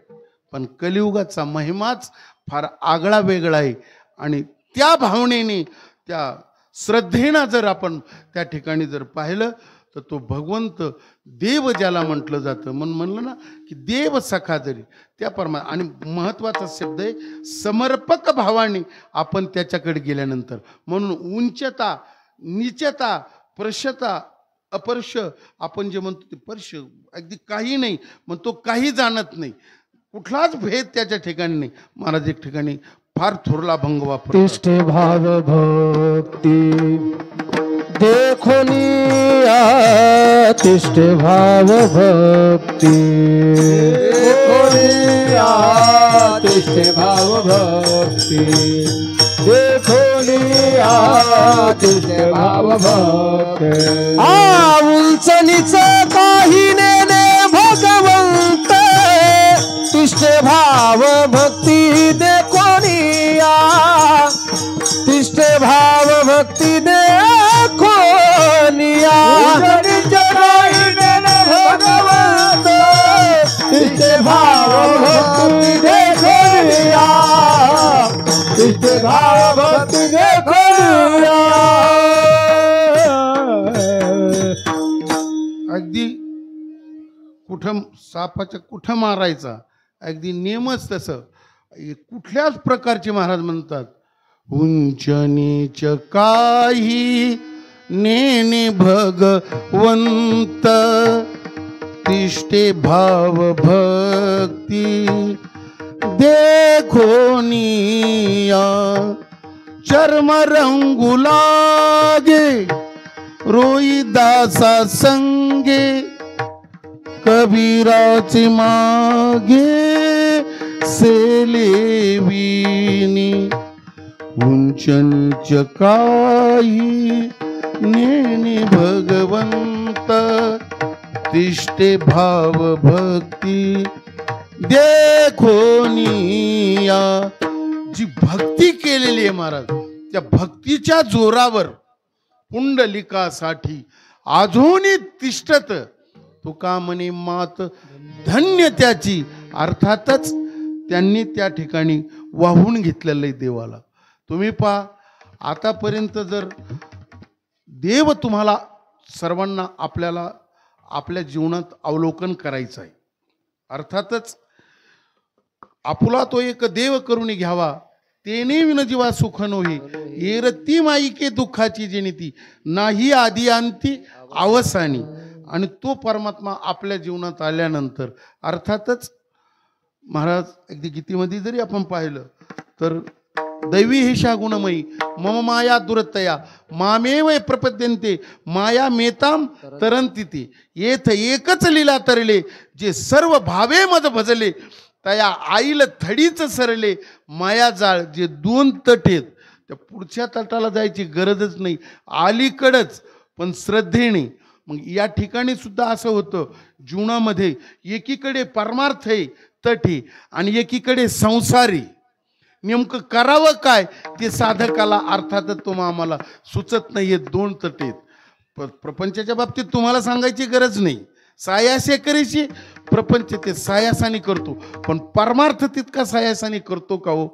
पण कलियुगाचा महिमाच फार आगळा वेगळा आहे. आणि त्या भावनेने, त्या श्रद्धेनं जर आपण त्या ठिकाणी जर पाहिलं तर तो भगवंत देव ज्याला म्हटलं जातं. म्हणलं ना की देव सखा जरी त्या आणि महत्त्वाचा शब्द आहे समर्पक भावाने आपण त्याच्याकडे गेल्यानंतर. म्हणून उंचता, नीचता, प्रशता, अपरश आपण जे म्हणतो ते पर्श अगदी काही नाही, मग तो काही जाणत नाही. कुठलाच भेद त्याच्या ठिकाणी नाही. महाराज एक ठिकाणी फार थोरला भंग वापर. तिष्ठ भाव भक्ती देखोनिया. तिष्ठ भाव भक्ती देखोनिया. तिष्ठ भाव भक्ती देखोनिया. तिष्ठ भाव भक्ती. उंच नीच काही ने निष्ठे भाव भक्तीने करूया. अगदी कुठं सापाच्या कुठं मारायचा, अगदी नियमच तसं. कुठल्याच प्रकारचे महाराज म्हणतात, उंच नीच काही नेने भगवंत, तिष्ठे भाव भक्ती देखो निया, चर्म रंगू लागे रोई दासा संगे, कबीराचे मागे सेलेविनी, उंच नीच काही नेने भगवंत, तिष्ठे भाव भक्ती देखो निया. जी भक्ती केलेली आहे महाराज, त्या भक्तीच्या जोरावर पुंडलिकासाठी अजूनही तिष्ठत. तुका म्हणे मात धन्य त्याची. अर्थातच त्यांनी त्या ठिकाणी वाहून घेतलेलं आहे देवाला. तुम्ही पहा, आतापर्यंत जर देव तुम्हाला सर्वांना आपल्याला आपल्या जीवनात अवलोकन करायचं आहे, अर्थातच आपुला तो एक देव करून घ्यावा, तेने विन जीवा सुख नोही, येरती माईके दुःखाची जेनिती, नाही आदी अंती अवसानी. आणि तो परमात्मा आपल्या जीवनात आल्यानंतर अर्थातच महाराज अगदी गीतेमध्ये जरी आपण पाहिलं तर दैवी हिशा गुणमयी मम माया दुरतया मामेव प्रपद्यन्ते माया मेताम तरंती, येथ एकच लीला तरले, जे सर्व भावे मज भजले, तया आईल थडीच सरले, माया जाळ जे दोन तट आहेत, त्या पुढच्या तटाला जायची गरजच नाही, अलीकडच पण श्रद्धेने. मग या ठिकाणी सुद्धा असं होतं जीवनामध्ये, एकीकडे परमार्थ आहे तटी आणि एकीकडे संसारी. नेमकं करावं काय ते साधकाला अर्थातच तुम्हाला आम्हाला सुचत नाही. हे दोन तट आहेत. प्रपंचाच्या बाबतीत तुम्हाला सांगायची गरज नाही, सायासे करायची, प्रपंच ते सायासाने करतो, पण परमार्थ तितका सायासाने करतो का हो?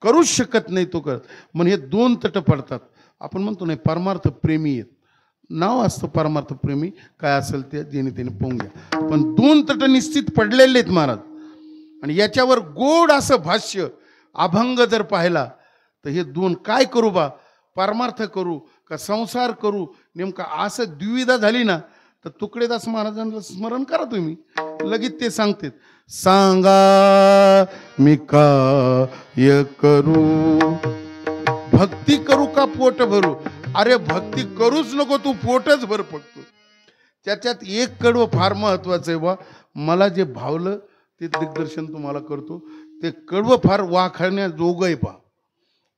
करूच शकत नाही तो करत. म्हणून हे दोन तट पडतात. आपण म्हणतो नाही परमार्थ प्रेमी आहेत, नाव असतं परमार्थ प्रेमी, काय असेल ते जेणे त्याने पाहून घ्या. पण दोन तट निश्चित पडलेले आहेत महाराज. आणि याच्यावर गोड असं भाष्य अभंग जर पाहिला तर हे दोन काय करू बा, परमार्थ करू का संसार करू, नेमका असं द्विविधा झाली ना तर तुकडेदास महाराजांना स्मरण करा तुम्ही, लगेच ते सांगतात, सांगा मी काय करू, भक्ती करू का पोट भरू. अरे भक्ती करूच नको, तू पोटच भर फक्त. त्याच्यात एक कडवं फार महत्वाचं आहे बा, मला जे भावलं ते दिग्दर्शन तुम्हाला करतो. ते कडवं फार वाखाणण्याजोगं आहे पा.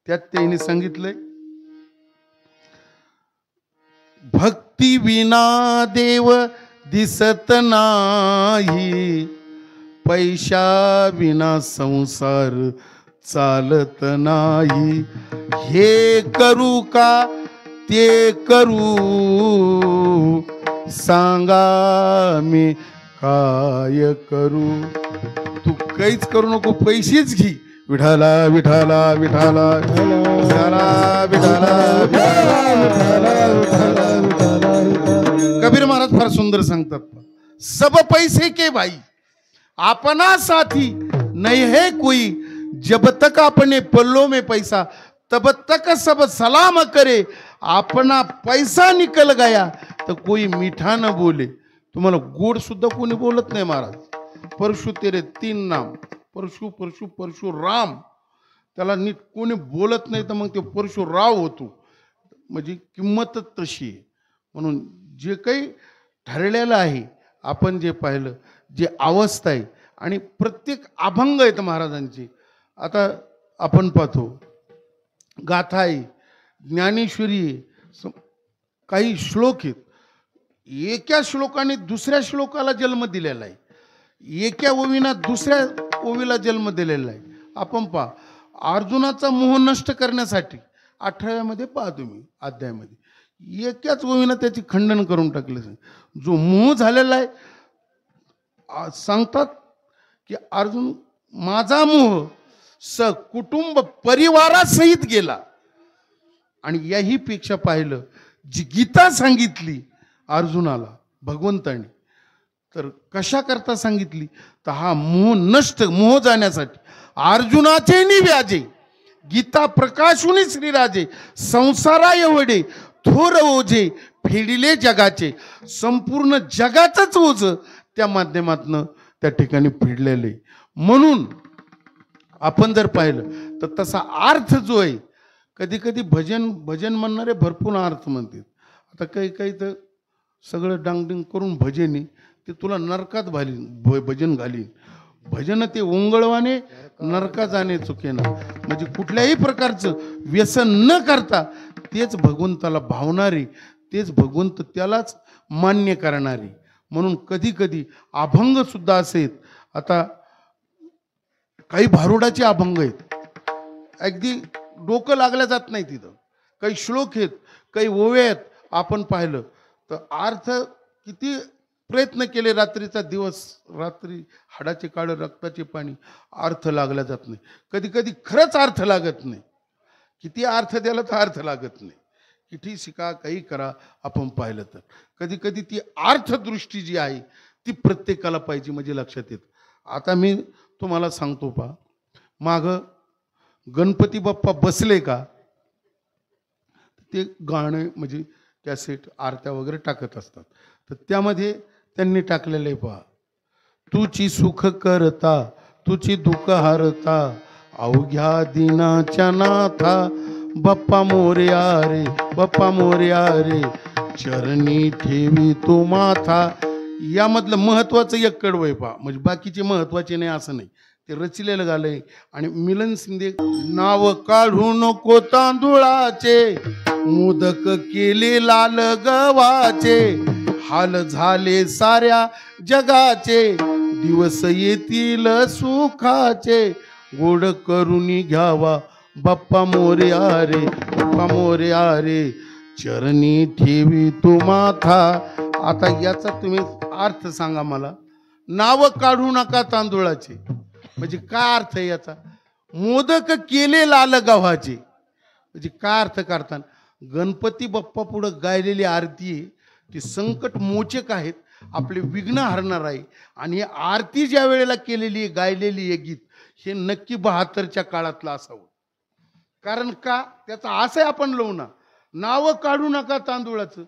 त्यात त्यांनी सांगितलंय, भक्ती विना देव दिसत नाही, पैशा विना संसार चालत नाही, हे करू का ते करू, सांगा मी काय करू. तू काहीच करू नको, पैसेच घे. विठाला विठाला विठाला विठाला विठाला. कबीर महाराज फार सुंदर सांगतात, सब पैसे के भाई अपना साथी नहीं है कोई, जब तक अपने पल्लों में पैसा तब तक सब सलाम करे, अपना पैसा निकल गया तो कोई मीठा न बोले. तुम्हाला गोड सुद्धा कोणी बोलत नाही महाराज. परशु तेरे तीन नाम, परशु परशु परशुराम, त्याला नीट कोणी बोलत नाही तर मग ते परशुराव होतो. म्हणजे किंमतच तशी आहे. म्हणून जे काही ठरलेलं आहे, आपण जे पाहिलं, जे अवस्था आहे आणि प्रत्येक अभंग आहेत महाराजांची. आता आपण पाहतो गाथा आहे, ज्ञानेश्वरी आहे, काही श्लोक आहेत. एका श्लोकाने दुसऱ्या श्लोकाला जन्म दिलेला आहे, एका ओवीना दुसऱ्या ओवीला जन्म दिलेला आहे. आपण पहा, अर्जुनाचा मोह नष्ट करण्यासाठी 18व्यामध्ये पहा तुम्ही अध्यायामध्ये एकाच ओवीनं त्याची खंडन करून टाकले. जो मोह झालेला आहे सांगतात की अर्जुन माझा मोह कुटुंब परिवारासहित गेला. आणि याही पेक्षा पाहिलं जी गीता सांगितली अर्जुनाला भगवंताने, तर कशा करता सांगितली, तर हा मोह जाण्यासाठी. अर्जुनाचे निव्याजे गीता प्रकाशुनी श्रीराजे, संसारा एवढे थोर ओझे फेडिले जगाचे. संपूर्ण जगाचंच ओझ त्या माध्यमातनं त्या ठिकाणी फेडलेले. म्हणून आपण जर पाहिलं तर तसा अर्थ जो आहे, कधी कधी भजन म्हणणारे भरपूर अर्थ म्हणतात. आता काही तर सगळं डांगडिंग करून भजनी ते तुला नरकात भजन घालीन. भजन ते ओंगळवाने नरका जाणे चुकेना. म्हणजे कुठल्याही प्रकारचं व्यसन न करता तेच भगवंताला भावणारे, तेच भगवंत त्यालाच मान्य करणारे. म्हणून कधी कधी अभंग सुद्धा असेल. आता काही भारुडाचे अभंग आहेत, अगदी डोकं लागल्या जात नाही तिथं. काही श्लोक आहेत, काही ओव्या आहेत. आपण पाहिलं तर अर्थ किती प्रयत्न केले, रात्रीचा दिवस, रात्री हाडाचे काळे रक्ताचे पाणी, अर्थ लागला जात नाही. कधी कधी खरंच अर्थ लागत नाही. किती अर्थ द्याला तर अर्थ लागत नाही. किती शिका, काही करा, आपण पाहिलं तर कधी कधी ती अर्थदृष्टी जी आहे ती प्रत्येकाला पाहिजे, म्हणजे लक्षात येत. आता मी तुम्हाला सांगतो पहा, मागं गणपती बाप्पा बसले का ते गाणे म्हणजे कॅसेट आरत्या वगैरे टाकत असतात. तर त्यामध्ये त्यांनी टाकलेले पहा, तुची सुख करता तुची दुःख हारता अवघ्या दिनाच्या नाथा बाप्पा मोरया रे, बाप्पा मोरया रे, चरणी ठेवी तो माथा. यामधलं महत्वाचं एक कडवं आहे पहा, म्हणजे बाकीचे महत्वाचे नाही असं नाही, ते रचिलेलं गालंय. आणि मिलन शिंदे, नाव काढू नको तांदुळाचे, मोदक केले लाल गव्हाचे, हाल झाले साऱ्या जगाचे, दिवस येतील सुखाचे, गोड करून घ्यावा बाप्पा मोरया रे, बाप्पा मोरया रे, चरणी ठेवी तू माथा. आता याचा तुम्ही अर्थ सांगा मला. नाव काढू नका तांदुळाचे म्हणजे काय अर्थ आहे याचा? मोदक केले लाल गव्हाचे म्हणजे काय अर्थ करताना? गणपती बाप्पा पुढं गायलेली आरती आहे ती संकट मोचक आहेत, आपले विघ्न हरणार आहे. आणि ही आरती ज्या वेळेला केलेली आहे, गायलेली आहे गीत, हे नक्की 72च्या काळातलं असावं. कारण का त्याचा असं आपण लावू ना, नाव काढू नका तांदुळाचं.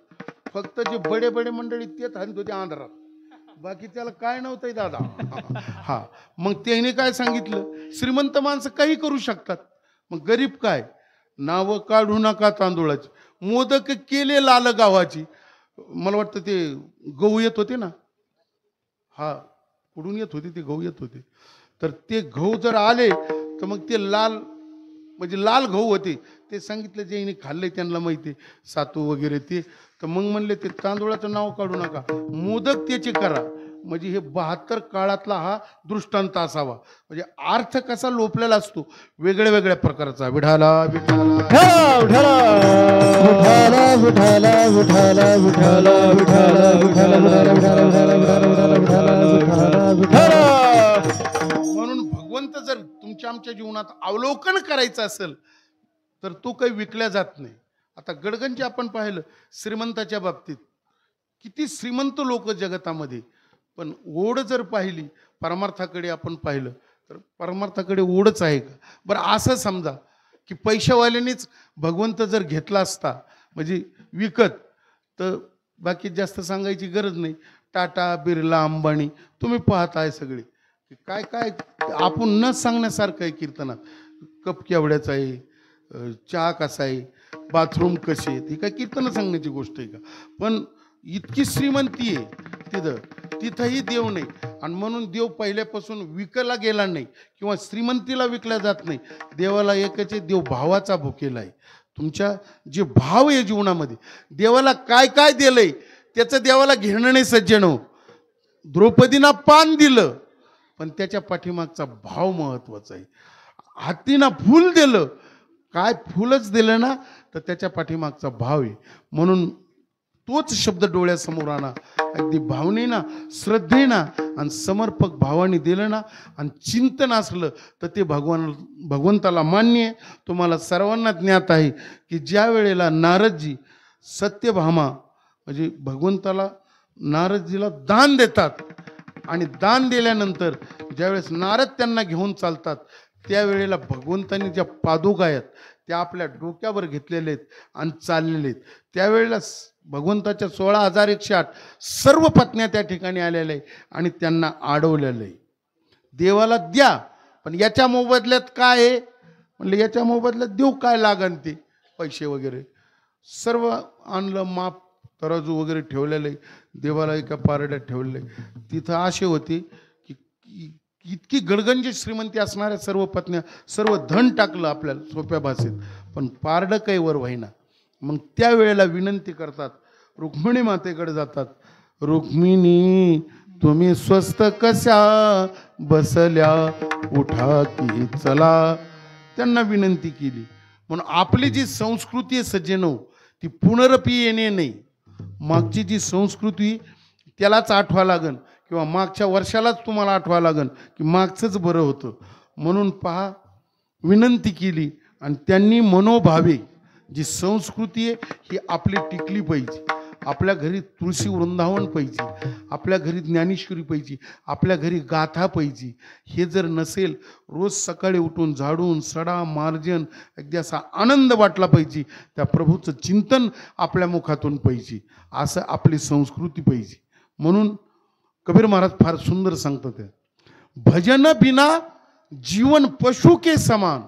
फक्त जे बडे बडे मंडळी तेच हरित होते आंध्रात, बाकी त्याला काय नव्हतंय दादा. हा, मग त्याने काय सांगितलं, श्रीमंत माणसं काही करू शकतात, मग गरीब काय? नाव काढू नका तांदुळाची, मोदक केले लाल गावाची. मला वाटतं ते गहू येत होते ना, हा कुठून येत होते ते गहू येत होते, तर ते गहू जर आले तर मग ते लाल म्हणजे लाल गहू होते. ते सांगितलं ज्यांनी खाल्ले त्यांना माहिती, सातू वगैरे ते. तर मग म्हणले ते तांदूळाचं नाव काढू नका, मोदक त्याचे करा. म्हणजे हे 72 काळातला हा दृष्टांत असावा. म्हणजे अर्थ कसा लोपलेला असतो वेगळ्या वेगळ्या प्रकारचा. विठाला विठाला विठाला विठाला विठाला विठाला विठाला विठाला विठाला विठाला विठाला. म्हणून भगवंत जर तुमच्या आमच्या जीवनात अवलोकन करायचं असेल तर तो काही विकल्या जात नाही. आता गडगंजी आपण पाहिलं श्रीमंताच्या बाबतीत, किती श्रीमंत लोक जगतामध्ये, पण ओढ जर पाहिली परमार्थाकडे आपण पाहिलं तर परमार्थाकडे ओढच आहे का? बरं असं समजा की पैशावाल्यानेच भगवंत जर घेतला असता म्हणजे विकत, तर बाकी जास्त सांगायची गरज नाही. टाटा, बिर्ला, अंबानी तुम्ही पाहताय सगळे काय काय आपण न सांगण्यासारखं आहे कीर्तनात. कप केवढ्याचा आहे, चहा कसा आहे, बाथरूम कसे आहेत, ही काय कीर्तन सांगण्याची गोष्ट आहे का? पण इतकी श्रीमंती आहे तिथंही देव नाही. आणि म्हणून देव पहिल्यापासून विकला गेला नाही किंवा श्रीमंतीला विकला जात नाही. देवाला एकच आहे, देव भावाचा भुकेला आहे. तुमच्या जे भाव आहे जीवनामध्ये, देवाला काय काय दिलंय त्याचं देवाला घेणं नाही सज्जन हो. द्रौपदींना पान दिलं पण त्याच्या पाठीमागचा भाव महत्वाचा आहे. हत्तींना फूल दिलं, काय फुलच दिलं ना, तर त्याच्या पाठीमागचा भाव आहे. म्हणून तोच शब्द डोळ्यासमोर आणा अगदी भावनेनं श्रद्धेनं आणि समर्पक भावाने दिलं ना आणि चिंतन असलं तर ते भगवंताला मान्य आहे. तुम्हाला सर्वांना ज्ञात आहे की ज्या वेळेला नारदजी सत्यभामा म्हणजे भगवंताला नारदजीला दान देतात आणि दान दिल्यानंतर ज्यावेळेस नारद त्यांना घेऊन चालतात त्यावेळेला भगवंतांनी ज्या पादुका आहेत त्या आपल्या डोक्यावर घेतलेले आहेत आणि चाललेले आहेत. त्यावेळेला भगवंताच्या 16,108 सर्व पत्न्या त्या ठिकाणी आलेल्या आहे आणि त्यांना अडवलेलं आहे. देवाला द्या पण याच्या मोबदल्यात काय आहे म्हणलं, याच्या मोबदल्यात देऊ काय लागन ते पैसे वगैरे सर्व आणलं, माप तराजू वगैरे ठेवलेलं आहे. देवाला एका पारड्यात ठेवलेलं आहे. तिथं असे होते की इतकी गडगंज श्रीमंती असणाऱ्या सर्व पत्न्या सर्व धन टाकलं आपल्याला सोप्या भाषेत, पण पारडं काही वर व्हायना. मग त्यावेळेला विनंती करतात, रुक्मिणी मातेकडे जातात. रुक्मिणी तुम्ही स्वस्त कशा बसल्या, उठा की चला. त्यांना विनंती केली. म्हणून आपली जी संस्कृती आहे सज्जनो ती पुनरपी येणे नाही. मागची जी संस्कृती त्यालाच आठवा लागन किंवा मागच्या वर्षालाच तुम्हाला आठवा लागन की मागचंच बरं होतं. म्हणून पहा विनंती केली आणि त्यांनी मनोभावे जी संस्कृती आहे ही आपली टिकली पाहिजे. आपल्या घरी तुळशी वृंदावन पाहिजे, आपल्या घरी ज्ञानेश्वरी पाहिजे, आपल्या घरी गाथा पाहिजे. हे जर नसेल रोज सकाळी उठून झाडून सडा मार्जन अगदी असा आनंद वाटला पाहिजे. त्या प्रभूचं चिंतन आपल्या मुखातून पाहिजे. असं आपली संस्कृती पाहिजे. म्हणून कबीर महाराज फार सुंदर सांगतात, भजन बिना जीवन पशु के समान,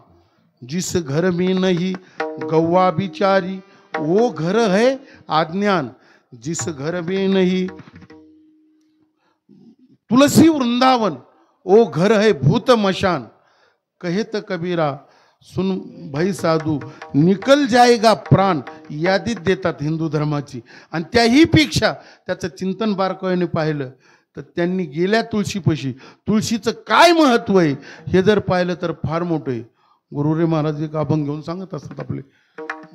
जिस घर में नहीं गौवा बिचारी वो घर है अज्ञान, जिस घर में नहीं तुलसी वृंदावन वो घर है भूत मशान. कहे तो कबीरा सुन भाई साधू निकल जाएगा प्राण. यादीत देतात हिंदू धर्माची. आणि त्याही पेक्षा त्याचं चिंतन बारकाईने पाहिलं तर त्यांनी गेल्या तुळशीपाशी तुळशीचं काय महत्व आहे हे जर पाहिलं तर फार मोठं आहे. गुरुरे महाराज एक अभंग घेऊन सांगत असतात आपले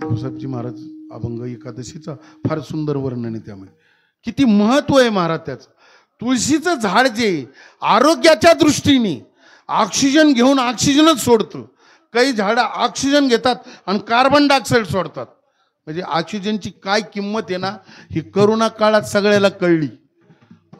गुरुसाहेबजी महाराज. अभंग एकादशीचा फार सुंदर वर्णन आहे. त्यामध्ये किती महत्व आहे महाराज त्याचं. तुळशीचं झाड जे आरोग्याच्या दृष्टीने ऑक्सिजन घेऊन ऑक्सिजनच सोडतं. काही झाडं ऑक्सिजन घेतात आणि कार्बन डायऑक्साईड सोडतात. म्हणजे ऑक्सिजनची काय किंमत आहे ना ही करोना काळात सगळ्याला कळली.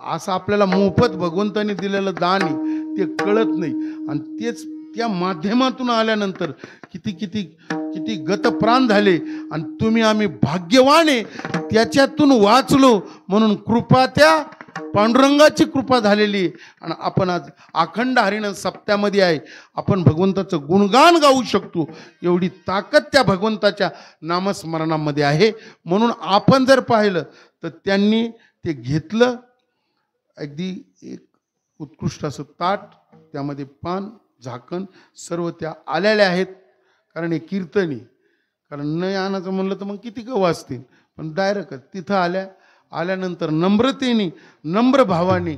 असं आपल्याला मोफत भगवंतांनी दिलेलं दान आहे ते कळत नाही. आणि तेच त्या माध्यमातून आल्यानंतर किती किती किती गतप्राण झाले. आणि तुम्ही आम्ही भाग्यवान आहे त्याच्यातून वाचलो. म्हणून कृपा त्या पांडुरंगाची कृपा झालेली आहे. आणि आपण आज अखंड हरिनाम सप्त्यामध्ये आहे. आपण भगवंताचं गुणगान गाऊ शकतो. एवढी ताकद त्या भगवंताच्या नामस्मरणामध्ये आहे. म्हणून आपण जर पाहिलं तर त्यांनी ते घेतलं अगदी एक उत्कृष्ट असं ताट, त्यामध्ये पान झाकण सर्व त्या आलेल्या आहेत. कारण हे कीर्तनी, कारण नाही आणायचं म्हणलं तर मग किती गव असतील. पण डायरेक्ट तिथं आल्यानंतर नम्रतेने नम्र भावाने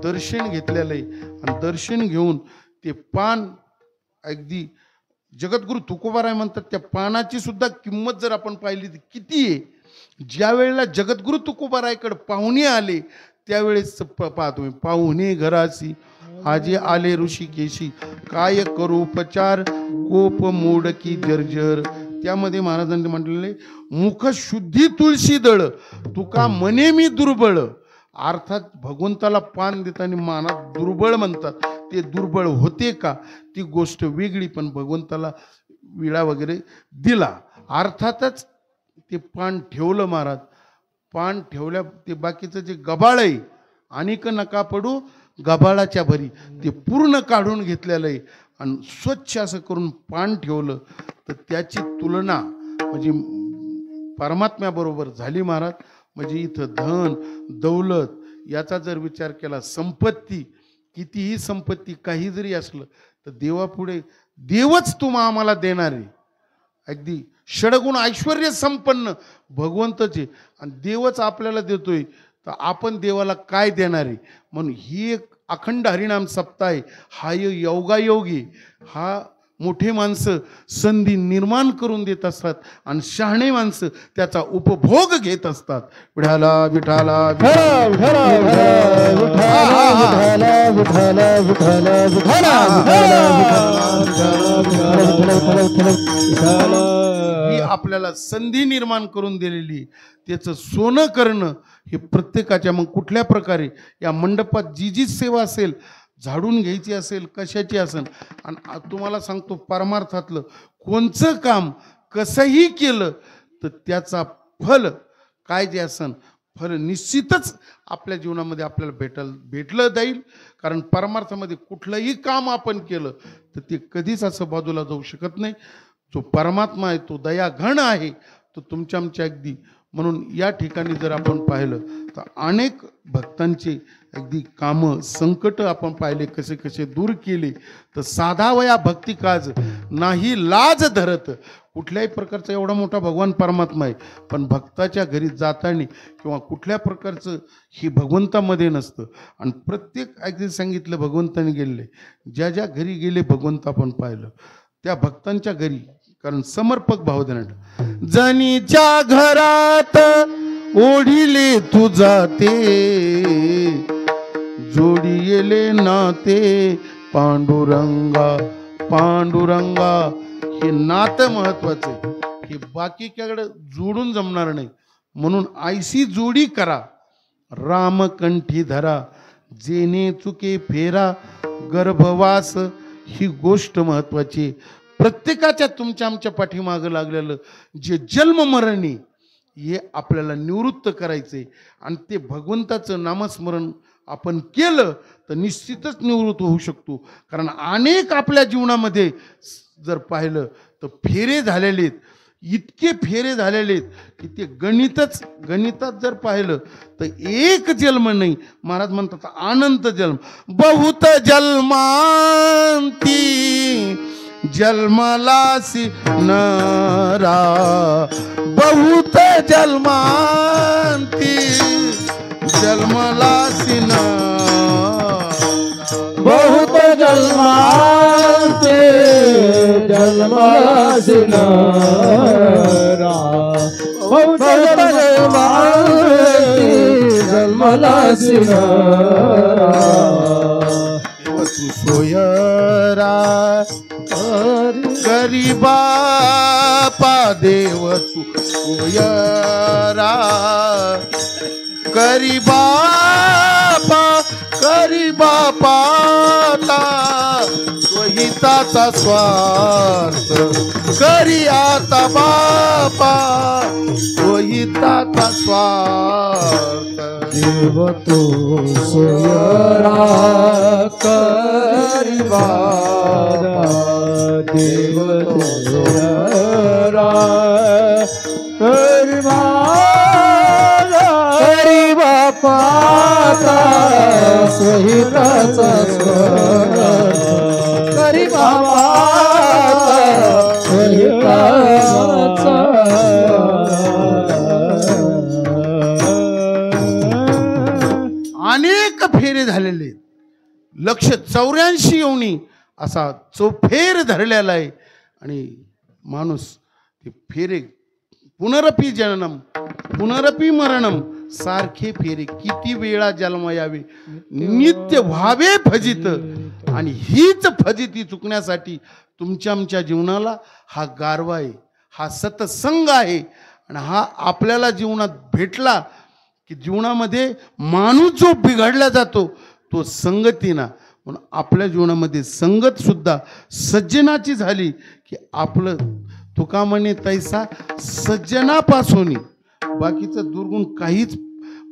दर्शन घेतलेलं आहे. आणि दर्शन घेऊन ते पान अगदी जगद्गुरु तुकोबाराय म्हणतात त्या पानाची सुद्धा किंमत जर आपण पाहिली तर किती आहे. ज्या वेळेला जगद्गुरु तुकोबारायकडे पाहुणे आले त्यावेळेस पहा तुम्ही, पाहुणे घरासी आजे आले ऋषिकेशी, काय करू उपचार कोप मोडकी जर्जर. त्यामध्ये महाराजांनी म्हटलेले मुख शुद्धी तुळशी दळ तुका मने मी दुर्बळ. अर्थात भगवंताला पान देताना मानात दुर्बळ म्हणतात. ते दुर्बळ होते का ती गोष्ट वेगळी, पण भगवंताला विळा वगैरे दिला. अर्थातच ते पान ठेवलं महाराज. पान ठेवल्या ते बाकीचं जे गबाळ आहे अनेक नका पडू गबाळाच्या भरी ते पूर्ण काढून घेतलेलं आहे आणि स्वच्छ असं करून पान ठेवलं तर त्याची तुलना म्हणजे परमात्म्याबरोबर झाली महाराज. म्हणजे इथं धन दौलत याचा जर विचार केला, संपत्ती कितीही संपत्ती काही जरी असलं तर देवापुढे देवच तुम्हा आम्हाला देणार आहे. अगदी षडगुण ऐश्वर्य संपन्न भगवंतचे आणि देवच आपल्याला देतोय तर आपण देवाला काय देणार आहे. म्हणून ही एक अखंड हरिनाम सप्ताह आहे. हा योगायोगी हा मोठे माणसं संधी निर्माण करून देत असतात आणि शहाणे माणसं त्याचा उपभोग घेत असतात. विठाला विठाला ही आपल्याला संधी निर्माण करून दिलेली, त्याचं सोनं करणं हे प्रत्येकाच्या. मग कुठल्या प्रकारे या मंडपात जी जी सेवा असेल, झाडून घ्यायची असेल, कशाची असेल, आणि तुम्हाला सांगतो परमार्थातलं कोणचं काम कसंही केलं तर त्याचा फल काय जे असेल, फल निश्चितच आपल्या जीवनामध्ये आपल्याला भेटलं जाईल. कारण परमार्थामध्ये कुठलंही काम आपण केलं तर ते कधीच असं बाजूला जाऊ शकत नाही. जो परमात्मा आहे तो दयाघन आहे, तो तुमच्या आमच्या अगदी. म्हणून या ठिकाणी जर आपण पाहिलं तर अनेक भक्तांचे अगदी कामं संकट आपण पाहिले कसे कसे दूर केले. तर साधा वया भक्ती काज नाही लाज धरत. कुठल्याही प्रकारचा एवढा मोठा भगवान परमात्मा आहे, पण भक्ताच्या घरी जाताना किंवा कुठल्या प्रकारचं ही भगवंतामध्ये नसतं. आणि प्रत्येक अगदी सांगितलं भगवंताने गेले, ज्या ज्या घरी गेले भगवंत आपण पाहिलं त्या भक्तांच्या घरी, कारण समर्पक भाव देणार. जनीच्या घरात ओढिले तू जाते, जोडी येले नाते पांडुरंगा पांडुरंगा. हे नातं महत्वाचं आहे, हे बाकीकडे जोडून जमणार नाही. म्हणून आयसी जोडी करा, रामकंठी धरा, जेने चुके फेरा गर्भवास. ही गोष्ट महत्वाची. प्रत्येकाच्या तुमच्या आमच्या पाठीमागं लागलेलं जे जन्ममरणी हे आपल्याला निवृत्त करायचे. आणि ते भगवंताचं नामस्मरण आपण केलं तर निश्चितच निवृत्त होऊ शकतो. कारण अनेक आपल्या जीवनामध्ये जर पाहिलं तर फेरे झालेले आहेत, इतके फेरे झालेले आहेत की ते गणितात जर पाहिलं तर एक जन्म नाही. महाराज म्हणतात अनंत जन्म. बहुत जन्मांती जन्मलासी नरा, बहुत जन्मांती जन्मलासी नरा, बहुत जन्मांती जन्मलासी नरा, बहुत जन्मांती जन्मलासी नरा. तू सोयरा गरीबा पा देव तू सोयरा, गरीबा पाता स्वहिताचा स्वार्थ करी आता बापा, स्वहिताचा स्वार्थ. देव तू सोयरा करीबा, देव तू सोयरा करीबा, करीबा पाता स्वहिताचा स्वार्थ करीबा पाता स्वहिताचा. अनेक फेरे झालेले, 184 योनी असा चौफेर धरलेला आहे. आणि माणूस ते फेरे पुनरपी जननम पुनरपी मरणम सारखे फेरे किती वेळा जन्म यावे, नित्य व्हावे फजित. आणि हीच फजिती चुकण्यासाठी तुमच्या आमच्या जीवनाला हा गारवा आहे, हा सत्संग आहे. आणि हा आपल्याला जीवनात भेटला की जीवनामध्ये माणूस जो बिघडला जातो तो संगतीना. म्हणून आपल्या जीवनामध्ये संगत सुद्धा सज्जनाची झाली की आपलं तुका म्हणे तैसा सज्जनापासून. बाकीचं दुर्गुण काहीच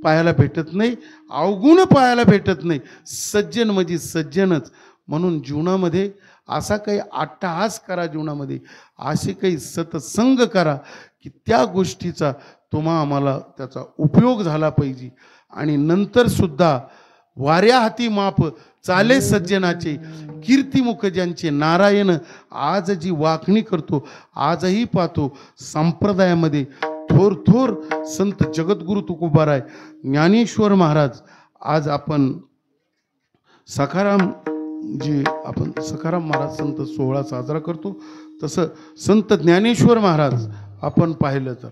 पाहायला भेटत नाही, अवगुण पाहायला भेटत नाही. सज्जन म्हणजे सज्जनच. म्हणून जीवनामध्ये असा काही अट्टहास करा, जीवनामध्ये असे काही सत्संग करा की त्या गोष्टीचा तुम्हा आम्हाला त्याचा उपयोग झाला पाहिजे. आणि नंतर सुद्धा वाऱ्या हाती माप चाले सज्जनाचे, कीर्तिमुख ज्यांचे नारायण. आज जी वाखणी करतो आजही पाहतो संप्रदायामध्ये थोर थोर संत जगद्गुरु तुकोबाराय ज्ञानेश्वर महाराज. आज आपण सखाराम जे आपण सखाराम महाराज संत सोहळा साजरा करतो, तसं संत ज्ञानेश्वर महाराज आपण पाहिलं तर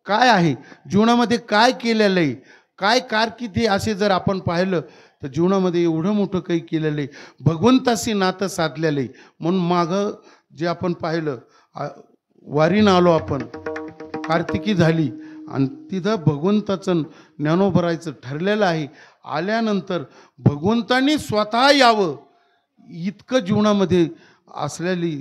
काय आहे जीवनामध्ये काय केलेलं आहे, काय कारकिर्दी असे जर आपण पाहिलं तर जीवनामध्ये एवढं मोठं काही केलेलं आहे, भगवंताशी नातं साधलेलं आहे. म्हणून मागं जे आपण पाहिलं वारीनं आलो आपण, कार्तिकी झाली आणि तिथं भगवंताचं ज्ञानोबरायचं ठरलेलं आहे. आल्यानंतर भगवंतांनी स्वतः यावं इतकं जीवनामध्ये असलेली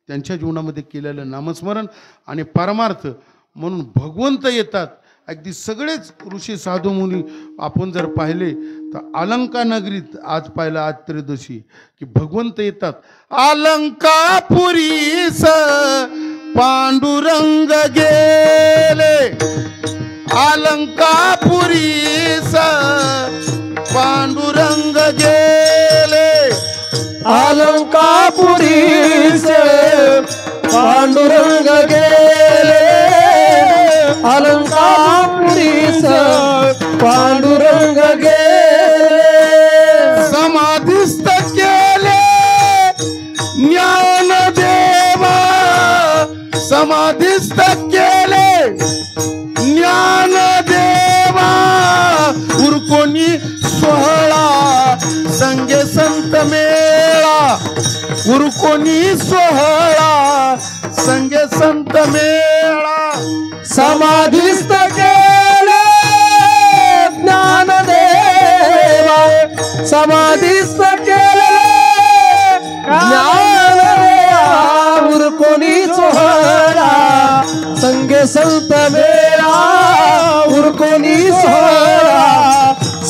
त्यांच्या जीवनामध्ये केलेलं नामस्मरण आणि परमार्थ म्हणून भगवंत येतात. अगदी सगळेच ऋषी साधू मुनी आपण जर पाहिले तर अलंका नगरीत आज पाहिलं आज त्रयोदशी की भगवंत येतात. अलंकापुरीस पांडुरंग गेले, अलंकापुरीस पांडुरंग गेले, अलंकापुरीस पांडुरंग गेले, अलंकापुरीस पांडुरंग गेले. समाधिस्थ केले ज्ञानदेवा, समाधिस्थ केले ज्ञानदेवा, उरकोनी सोहळा संगे संत मेळा, उरकोनी सोहळा संगे संत मेळा. समाधिस्थ केले ज्ञानदेवा, समाधिस्थ केले ज्ञानदेवा, उरकोनी सोहळा संगे संत मेळा, उरकोनी सोहळा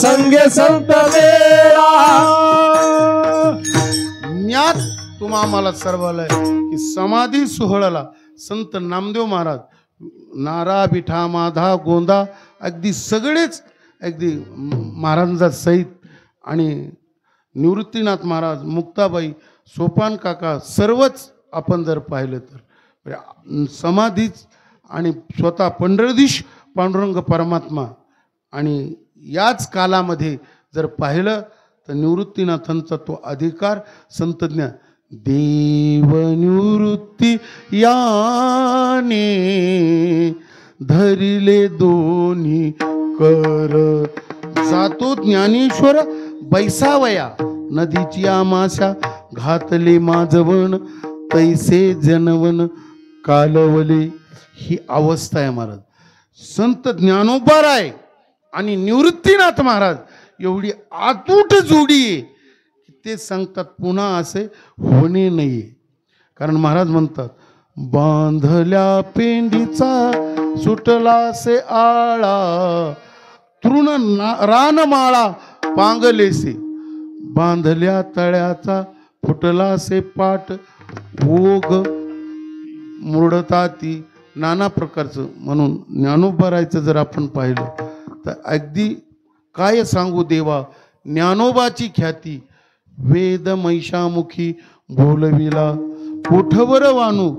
संगे संत मेळा. ज्ञात तुम्हा आम्हाला सर्वाला की समाधी सोहळ्याला संत नामदेव महाराज, नारा बिठा माधा गोंदा अगदी सगळेच अगदी महाराजांचा सहित आणि निवृत्तीनाथ महाराज, मुक्ताबाई, सोपान काका सर्वच आपण जर पाहिलं तर समाधीच आणि स्वतः पंढरदीश पांडुरंग परमात्मा. आणि याच कालामध्ये जर पाहिलं तर निवृत्तीनाथांचा तो अधिकार संतज्ञ देव निवृत्ती याने धरिले दोन्ही कर, जातो ज्ञानेश्वर बैसावया नदीची आमाशा, घातले माझवण तैसे जनवन कालवले. ही अवस्था आहे महाराज. संत ज्ञानोबाराय आणि निवृत्तीनाथ महाराज एवढी अतूट जोडी आहे की ते सांगतात पुन्हा असे होणे नाही. कारण महाराज म्हणतात बांधल्या पेंडीचा सुटला से आळा, तृण रानमाळा पांगलेसे, बांधल्या तळ्याचा फुटला से पाट, ओघ मुरडता ती नाना प्रकारचं. म्हणून ज्ञानोबारायचं जर आपण पाहिलं तर अगदी काय सांगू देवा, ज्ञानोबाची ख्याती वेद महिषामुखी बोलविला, कोठवर वानू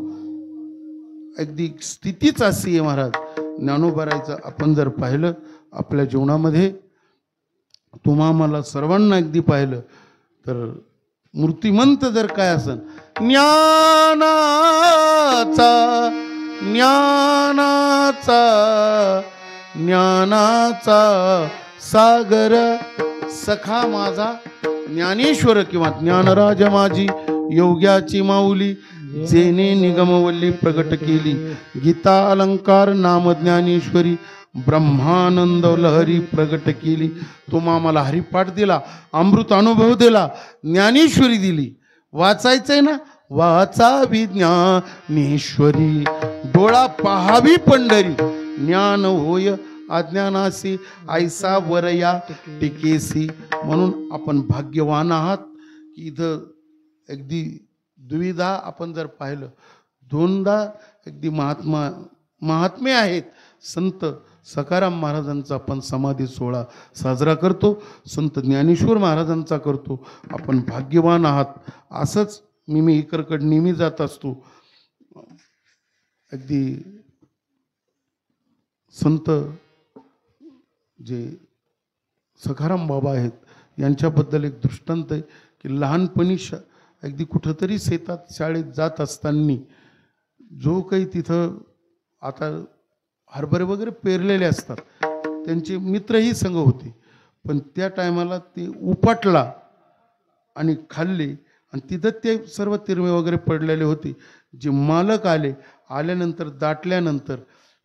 अगदी स्थितीच अशी आहे महाराज. ज्ञानोबारायचं आपण जर पाहिलं आपल्या जीवनामध्ये, तुम्हा मला सर्वांना अगदी पाहिलं तर मूर्तिमंत जर काय असन, ज्ञानाचा ज्ञानाचा ज्ञानाचा सागर सखा माझा ज्ञानेश्वर किंवा ज्ञानराज माझी योग्याची माऊली, जेने निगमवल्ली प्रगट केली, गीता अलंकार नाम ज्ञानेश्वरी, ब्रह्मानंद लहरी प्रगट केली. तुम्हा मला हरिपाठ दिला, अमृत अनुभव दिला, ज्ञानेश्वरी दिली. वाचायचंय ना, वाचावी ज्ञानेश्वरी, डोळा पहावी पंढरी, ज्ञान होय अज्ञानासी ऐसा वरया टिकेसी. म्हणून आपण भाग्यवान आहात की इथं अगदी द्विधा आपण जर पाहिलं, दोनदा अगदी महात्मे आहेत. संत सखाराम महाराजांचा आपण समाधी सोहळा साजरा करतो, संत ज्ञानेश्वर महाराजांचा करतो. आपण भाग्यवान आहात. असंच मी इकडकडे नेहमी जात असतो. अगदी संत जे सखाराम बाबा आहेत यांच्याबद्दल एक दृष्टांत आहे. की लहानपणी अगदी कुठंतरी शेतात शाळेत जात असताना जो काही तिथं आता हरभरे वगैरे पेरलेले असतात त्यांचे मित्रही संग होते, पण त्या टायमाला ते उपटला आणि खाल्ले आणि तिथं ते सर्व तिरमे वगैरे पडलेले होते. जे मालक आल्यानंतर दाटल्यानंतर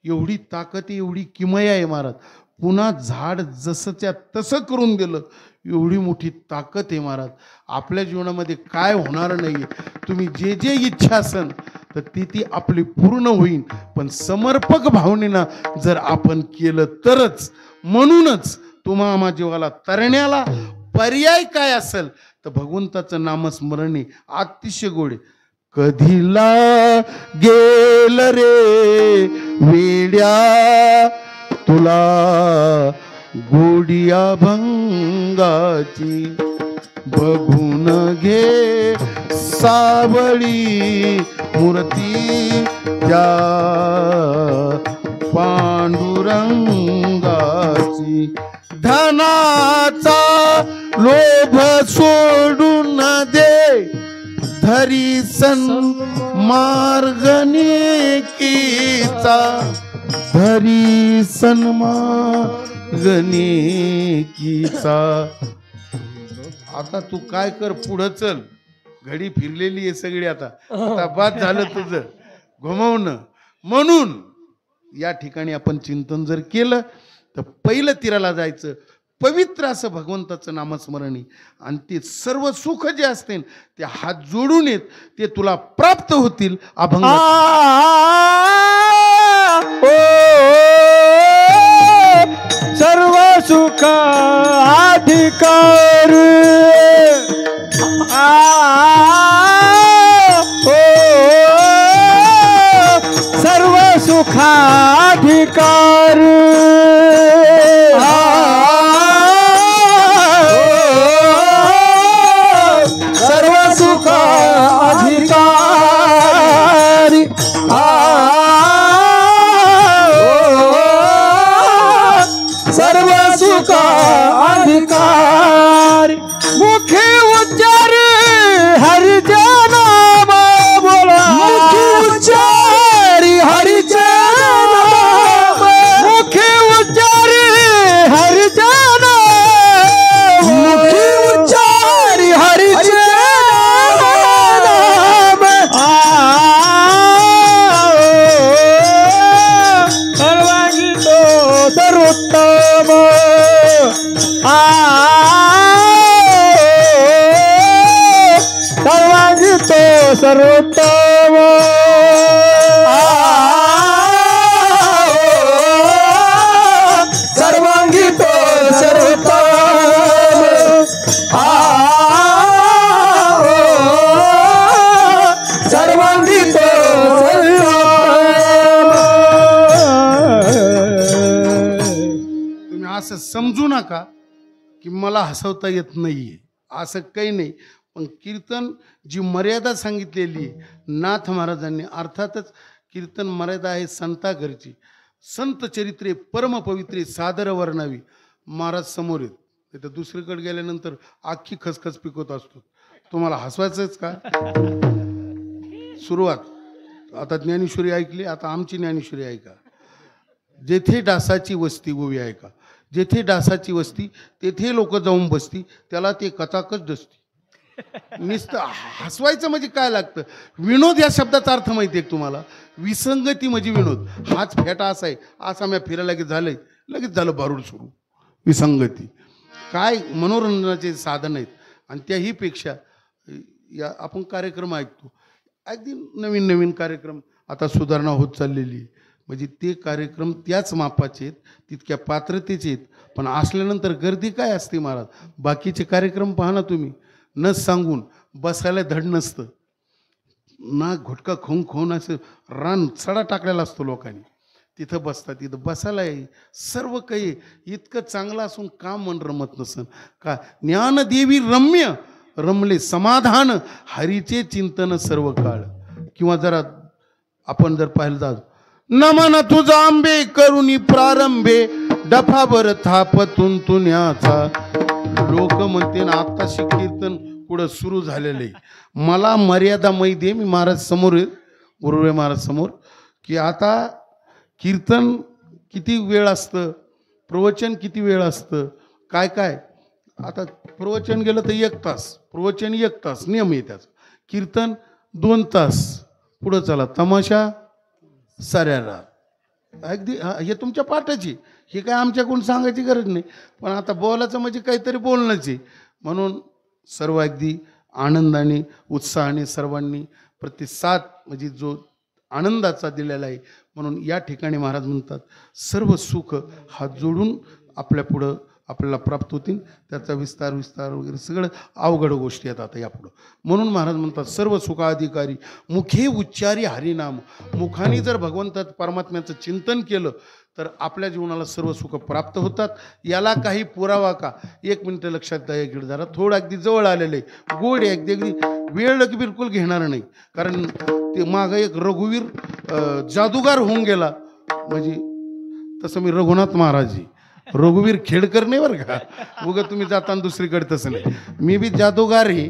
एवढी ताकद आहे, एवढी किमया आहे महाराज, पुन्हा झाड जसंच्या तसं करून गेलं, एवढी मोठी ताकद आहे महाराज. आपल्या जीवनामध्ये काय होणार नाही, तुम्ही जे जे इच्छा असेल तर ती आपली पूर्ण होईल, पण समर्पक भावनेनं जर आपण केलं तरच. म्हणूनच तुम्हा आम्हा जीवाला तरण्याला पर्याय काय असेल तर भगवंताचं नामस्मरण अतिशय गोडे. कधीला गेल रे वेड्या तुला गोडिया भंगाची, बघून घे सावळी मूर्ती त्या पांडुरंगाची. धनाचा लोभ सोडून दे, धरी सन्मार्ग नेकीचा, धरी सन्मार्ग नेकीचा. आता तू काय कर, पुढं चल, घडी फिरलेली आहे सगळी, आता बाद झालं तुझं घुमवणं. म्हणून या ठिकाणी आपण चिंतन जर केलं तर पहिलं तीराला जायचं, पवित्र असं भगवंताचं नामस्मरणी, आणि ते सर्व सुख जे असते ते हात जोडून येत ते तुला प्राप्त होतील. अभंग सर्व सुख अधिकार, सर्व सुखाधिकार, सर्व सुखाधिकारी, सर्व सुखाधिकारी. मुखी उच्चार हरिचे नाम बोला, मुखी उच्चारी हरिचे नाम, मुखी उच्चारी हरिचे नाम, मुखी उच्चारी हरिचे नाम. सर्वांगी तो सर्वोत्तम, सर्वांगी तो सर्वोत्तम, सर्वांगी तो सर्वोत्तम, सर्वांगी तो तुम्ही असं समजू नका की मला हसवता येत नाहीये, असं काही नाही. पण कीर्तन जी मर्यादा सांगितलेली आहे नाथ महाराजांनी, अर्थातच कीर्तन मर्यादा आहे संता घरची. संत चरित्रे परम पवित्रे सादर वर्णावी, महाराज समोर येत, तर दुसरीकडे गेल्यानंतर आखी खसखस पिकवत असतो. तुम्हाला हसवायचंच का? सुरुवात आता ज्ञानेश्वरी ऐकली, आता आमची ज्ञानेश्वरी ऐका. जेथे डासाची वस्ती उभी ऐका, जेथे डासाची वस्ती तेथे लोक जाऊन बसती, त्याला ते कचाकच दसती. नुसतं हसवायचं म्हणजे काय लागतं? विनोद या शब्दाचा अर्थ माहिती आहे तुम्हाला? विसंगती म्हणजे विनोद. हाच फेटा असा आहे, असा मी फिरायला की झालंय, लगेच झालं भारूड सुरू. विसंगती काय मनोरंजनाचे साधन आहेत. आणि त्याही पेक्षा या आपण कार्यक्रम ऐकतो, अगदी नवीन नवीन कार्यक्रम आता सुधारणा होत चाललेली आहे. म्हणजे ते कार्यक्रम त्याच मापाचे आहेत, तितक्या पात्रतेचे आहेत, पण असल्यानंतर गर्दी काय असते महाराज? बाकीचे कार्यक्रम पहा ना तुम्ही, न सांगून बसायला धड नसतं, ना घुटका खाऊन खाऊन असं रान सडा टाकलेला असतो लोकांनी, तिथं बसतात, तिथं बसायला आहे. सर्व काही इतकं चांगलं असून का मन रमत नसन का? ज्ञानदेवी रम्य रमले समाधान, हरीचे चिंतन सर्व काळ. किंवा जरा आपण जर पाहिलं तर नमन तुझा आंबे करुणी प्रारंभे, डफाभर थापतून तुन्याचा. लोक म्हणते ना आत्ताशी कीर्तन पुढं सुरू झालेलं आहे. मला मर्यादा माहीत आहे, मी महाराज समोर आहे, गुरुवे महाराज समोर, की आता कीर्तन किती वेळ असतं, प्रवचन किती वेळ असतं, काय काय. आता प्रवचन गेलं तर 1 तास, प्रवचन 1 तास नियम आहे त्याचा, कीर्तन 2 तास, पुढं चला तमाशा साऱ्या रात. अगदी हे तुमच्या पाठाची, हे काय आमच्याकडून सांगायची गरज नाही, पण आता बोलायचं म्हणजे काहीतरी बोलणंच आहे. म्हणून सर्व अगदी आनंदाने उत्साहाने सर्वांनी प्रतिसाद म्हणजे जो आनंदाचा दिलेला आहे. म्हणून या ठिकाणी महाराज म्हणतात सर्व सुख हात जोडून आपल्या पुढं आपल्याला प्राप्त होतील. त्याचा विस्तार वगैरे सगळं अवघड गोष्टी आहेत आता यापुढं. म्हणून महाराज म्हणतात सर्व सुखाधिकारी मुखे उच्चारी हरिनाम. मुखाने जर भगवंतात परमात्म्याचं चिंतन केलं तर आपल्या जीवनाला सर्व सुख प्राप्त होतात. याला काही पुरावा का? 1 मिनिट लक्षात द्या, इकडे जरा थोडं अगदी जवळ आलेलं आहे, गोड आहे अगदी, अगदी वेळ लग बिलकुल घेणार नाही. कारण ते मागं एक रघुवीर जादूगार होऊन गेला, म्हणजे तसं मी रघुनाथ महाराजजी, रघुवीर खेडकर नाही बरं का, उगा तुम्ही जाताना दुसरीकडे तसं नाही. मी बी जादूगार आहे,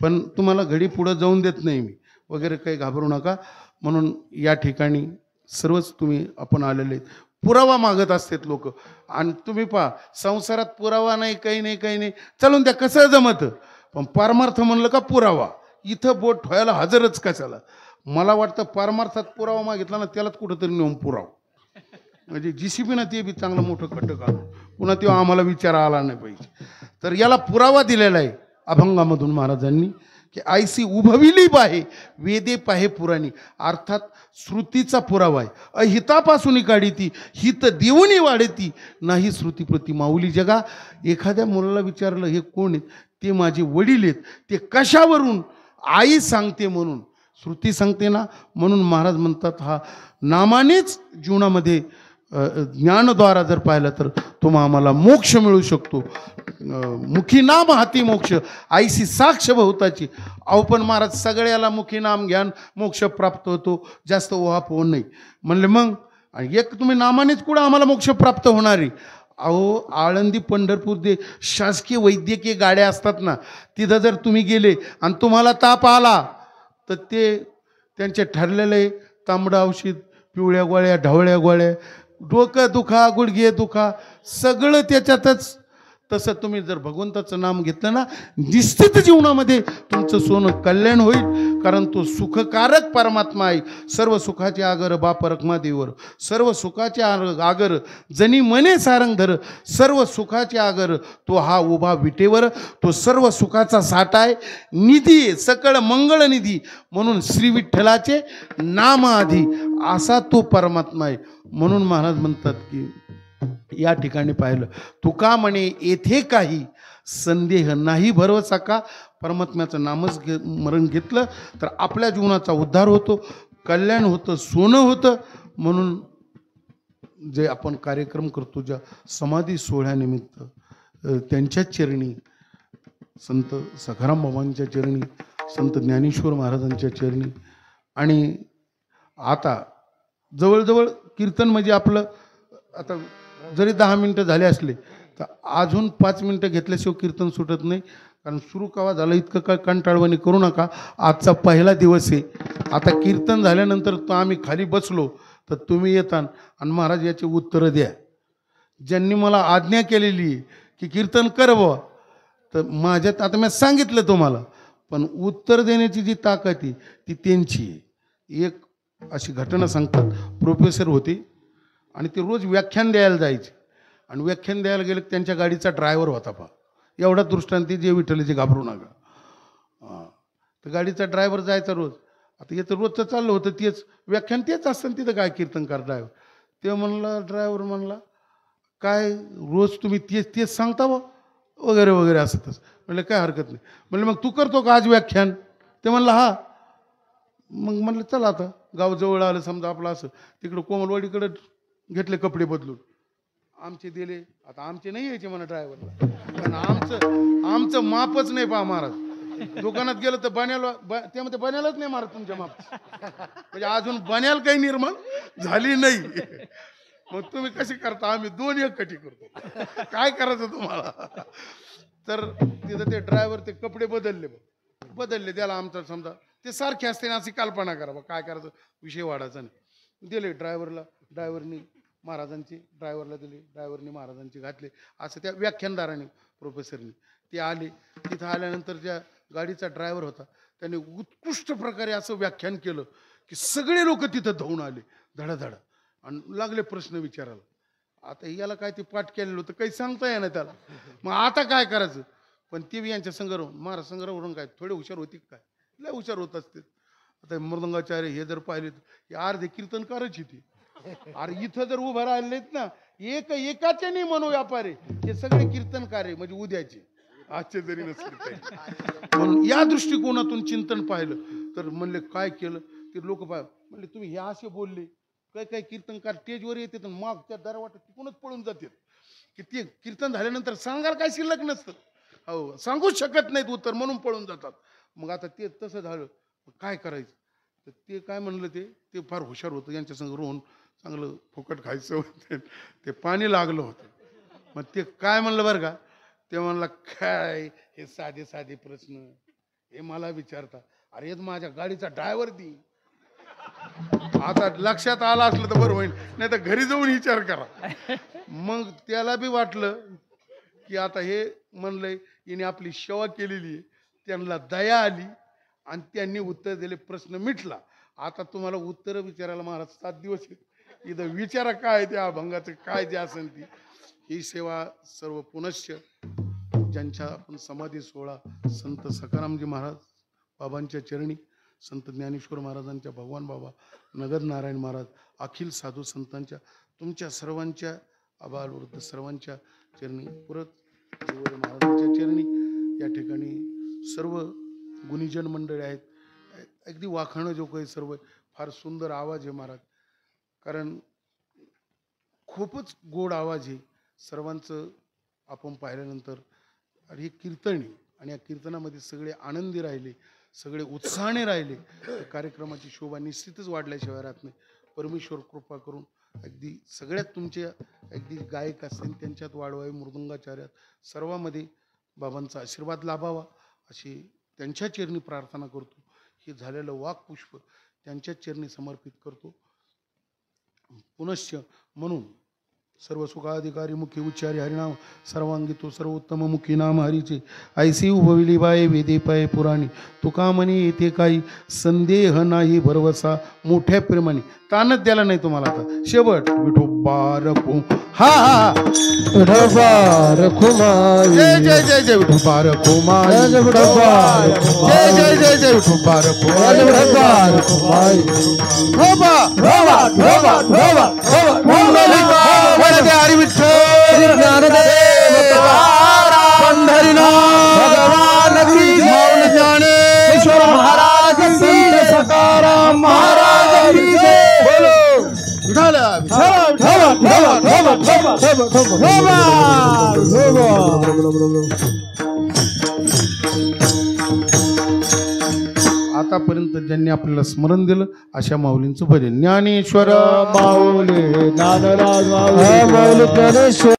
पण तुम्हाला घडी पुढं जाऊन देत नाही मी वगैरे, काही घाबरू नका. म्हणून या ठिकाणी सर्वच तुम्ही आपण आलेले आहेत. पुरावा मागत असतात लोक, आणि तुम्ही पहा संसारात पुरावा नाही, काही नाही, काही नाही, चालून द्या, कसं जमतं. पण परमार्थ म्हणलं का पुरावा, इथं बोट ठेवायला हजरच कशाला. मला वाटतं परमार्थात पुरावा मागितला ना त्यालाच कुठंतरी नेऊन पुरावा, म्हणजे JCB ना ते बी चांगलं मोठं खड्डं काढून पुन्हा तो आम्हाला विचार आला नाही पाहिजे. तर याला पुरावा दिलेला आहे अभंगामधून महाराजांनी, की आयसी उभविली पाहे वेदे पाहे पुराणी, अर्थात श्रुतीचा पुरावा आहे. अहितापासून काढी ती हित देऊनी वाढती, नाही श्रुतीप्रती माऊली जगा. एखाद्या मुलाला विचारलं हे कोण आहेत, ते माझे वडील आहेत. ते कशावरून? आई सांगते म्हणून, श्रुती सांगते ना. म्हणून महाराज म्हणतात हा नामानेच जीवनामध्ये ज्ञानद्वारा जर पाहिलं तर तुम्हा आम्हाला मोक्ष मिळू शकतो. मुखी नाम हाती मोक्ष, आईशी साक्ष बहुताची. अहो पण महाराज सगळ्याला मुखी नाम ज्ञान मोक्ष प्राप्त होतो, जास्त ओहापोह नाही म्हणले. मग एक तुम्ही नामानेच कुठं आम्हाला मोक्ष प्राप्त होणार आहे? अहो आळंदी पंढरपूर दे शासकीय वैद्यकीय गाड्या असतात ना, तिथं जर तुम्ही गेले आणि तुम्हाला ताप आला तर ते त्यांचे ठरलेले तांबडं औषध, पिवळ्या गोळ्या, ढवळ्या गोळ्या, डोकं दुखा, गुडघे दुखा, सगळं त्याच्यातच. तसं तुम्ही जर भगवंताचं नाम घेतलं ना, निश्चित जीवनामध्ये तुमचं सोनं कल्याण होईल. कारण तो सुखकारक परमात्मा आहे. सर्व सुखाचे आगर बाप रखमादेवर, सर्व सुखाचे आगर जनी मने सारंग धर, सर्व सुखाचे आगर तो हा उभा विटेवर. तो सर्व सुखाचा साठा आहे, निधी आहे, सकळ मंगळ निधी. म्हणून श्री विठ्ठलाचे नाम आधी, असा तो परमात्मा आहे. म्हणून महाराज म्हणतात की या ठिकाणी पाहिलं तुका म्हणे येथे काही संदेह नाही भरवसा का. परमात्म्याचं नामच मरण घेतलं तर आपल्या जीवनाचा उद्धार होतो, कल्याण होतं, सोनं होतं. म्हणून जे आपण कार्यक्रम करतो ज्या समाधी सोहळ्यानिमित्त, त्यांच्या चरणी, संत सखाराम बाबांच्या चरणी, संत ज्ञानेश्वर महाराजांच्या चरणी, आणि आता जवळजवळ कीर्तन म्हणजे आपलं आता जरी 10 मिनटं झाले असले तर अजून 5 मिनटं घेतल्याशिवाय कीर्तन सुटत नाही. कारण सुरू केव्हा झालं इतकं काय कंटाळवाणी करू नका. आजचा पहिला दिवस आहे. आता कीर्तन झाल्यानंतर तर आम्ही खाली बसलो तर तुम्ही येता आणि महाराज याची उत्तरं द्या. ज्यांनी मला आज्ञा केलेली आहे की कीर्तन कर बुवा, तर माझ्यात आता मी सांगितलं तुम्हाला, पण उत्तर देण्याची जी ताकद आहे ती त्यांची आहे. एक अशी घटना सांगतात, प्रोफेसर होते आणि ते रोज व्याख्यान द्यायला जायचे, आणि व्याख्यान द्यायला गेले त्यांच्या गाडीचा ड्रायव्हर होता. पहा एवढा दृष्टांती, जे विठ्ठलाचे घाबरू नका. तर गाडीचा ड्रायव्हर जायचा रोज. आता याचं रोजचं चाललं होतं, तेच व्याख्यान तेच असतं तिथं, काय कीर्तनकार ड्रायव्हर. ते म्हणला, ड्रायव्हर म्हणला काय रोज तुम्ही तेच तेच सांगता बा वगैरे वगैरे असं तसं. म्हणलं काय हरकत नाही. म्हणलं मग तू करतो का आज व्याख्यान? ते म्हणलं हा. मग म्हणलं चला आता गाव जवळ आलं समजा आपलं, असं तिकडं कोमलवाडीकडं घेतले कपडे बदलून, आमचे दिले. आता आमचे नाही यायचे म्हणा ड्रायव्हरला, पण आमचं मापच नाही. पहा महाराज दुकानात गेलं तर बन्याला, त्यामध्ये बन्यालाच नाही महाराज तुमच्या माप, म्हणजे अजून बन्याल काही निर्माण झाली नाही. मग तुम्ही कशी करता? आम्ही 2 एकटी करतो. काय करायचं तुम्हाला? तर तिथं ते ड्रायव्हर ते कपडे बदलले त्याला आमचा समजा ते सारखे असते ना अशी कल्पना करा बा काय करायचं विषय वाढायचा नाही दिले ड्रायव्हरनी महाराजांची ड्रायव्हरला दिले ड्रायव्हरनी महाराजांची घातले असं त्या व्याख्यानदाराने प्रोफेसरनी ते आले तिथं आल्यानंतर ज्या गाडीचा ड्रायव्हर होता त्याने उत्कृष्ट प्रकारे असं व्याख्यान केलं की सगळे लोक तिथं धावून आले धडाधडा आणि लागले प्रश्न विचारायला आता याला काय ते पाठ केलेलं होतं काही सांगता येणार त्याला मग आता काय करायचं पण ते बी यांच्या संघावरून महाराज संघावरून काय थोडे हुशार होती काय लय हुशार होत असते आता मृदंगाचार्य हे जर पाहिले तर अर्धे कीर्तनकारच येते अरे इथं जर उभं राहिलेत ना एकाचे नाही मनोव्यापार आहे हे सगळे कीर्तनकार आहे म्हणजे उद्याचे आजचे जरी नसले म्हणून या दृष्टिकोनातून चिंतन पाहिलं तर म्हणले काय केलं ते लोक म्हणले तुम्ही हे असे बोलले काही कीर्तनकार स्टेजवर येतात मग त्या दरवाटात तिकडूनच पळून जातात की ते कीर्तन झाल्यानंतर सांगायला काय शिल्लक नसतं हो सांगूच शकत नाहीत उत्तर म्हणून पळून जातात मग आता ते तसं झालं काय करायचं तर ते काय म्हणलं ते फार हुशार होतं यांच्या संग रोहन चांगलं फुकट खायचं होतं ते पाणी लागलं होतं मग ते काय म्हणलं बरं का ते म्हणलं काय हे साधे प्रश्न हे मला विचारता अरे माझ्या गाडीचा ड्रायव्हर दी आता लक्षात आला असलं तर बरं होईल नाही तर घरी जाऊन विचार करा मग त्याला बी वाटलं की आता हे म्हणलंय हिने आपली सेवा केलेली आहे त्यांना दया आली आणि त्यांनी उत्तर दिले प्रश्न मिटला आता तुम्हाला उत्तर विचारायला महाराज 7 दिवस इथं विचारा काय त्या अभंगाचं काय जे असेल ती ही सेवा सर्व पुनश्च ज्यांच्या आपण समाधी सोहळा संत सखारामजी महाराज बाबांच्या चरणी संत ज्ञानेश्वर महाराजांच्या भगवान बाबा नगद नारायण महाराज अखिल साधू संतांच्या तुमच्या सर्वांच्या आबालवृद्ध सर्वांच्या चरणी परत महाराजांच्या चरणी या ठिकाणी सर्व गुणीजन मंडळी आहेत अगदी वाखाणं जो काही सर्व फार सुंदर आवाज आहे महाराज कारण खूपच गोड आवाज आहे सर्वांचं आपण पाहिल्यानंतर आणि हे कीर्तनी आणि या कीर्तनामध्ये सगळे आनंदी राहिले सगळे उत्साहाने राहिले कार्यक्रमाची शोभा निश्चितच वाढल्याशिवाय राहत नाही परमेश्वर कृपा करून अगदी सगळ्यात तुमच्या अगदी गायक असतील त्यांच्यात वाढवावे मृदंगाचार्यात सर्वांमध्ये बाबांचा आशीर्वाद लाभावा अशी त्यांच्या चरणी प्रार्थना करतो हे झालेलं वाक्पुष्प त्यांच्याच चरणी समर्पित करतो पुनश्च म्हणून सर्व सुखाधिकारी मुखी उच्चारी हरिनाम सर्वांगी तो सर्वोत्तम मुखी नाम हरीचे ऐसी उभविली बाय वेदे पाय पुराणी तुका म्हणे येथे काही संदेह नाही भरवसा मोठ्या प्रेमाने ताणच द्यायला नाही तुम्हाला आता शेवट विठोबा रखू हा विठोबा रखू जय जय जय जय विठोबा रखू जय विठोबा जय जय जय जय विठोबा रखू विठोबा रखू विठोबा हरी विठ्ठल ज्ञानदेव पंढरीनाथ भगवान की जय ज्ञानेश्वर महाराज संत सखाराम महाराज की जय बोलो विठ्ठल आतापर्यंत ज्यांनी आपल्याला स्मरण दिलं अशा माऊलींचं भजन ज्ञानेश्वर माऊली ज्ञानराज माऊली ज्ञानेश्वर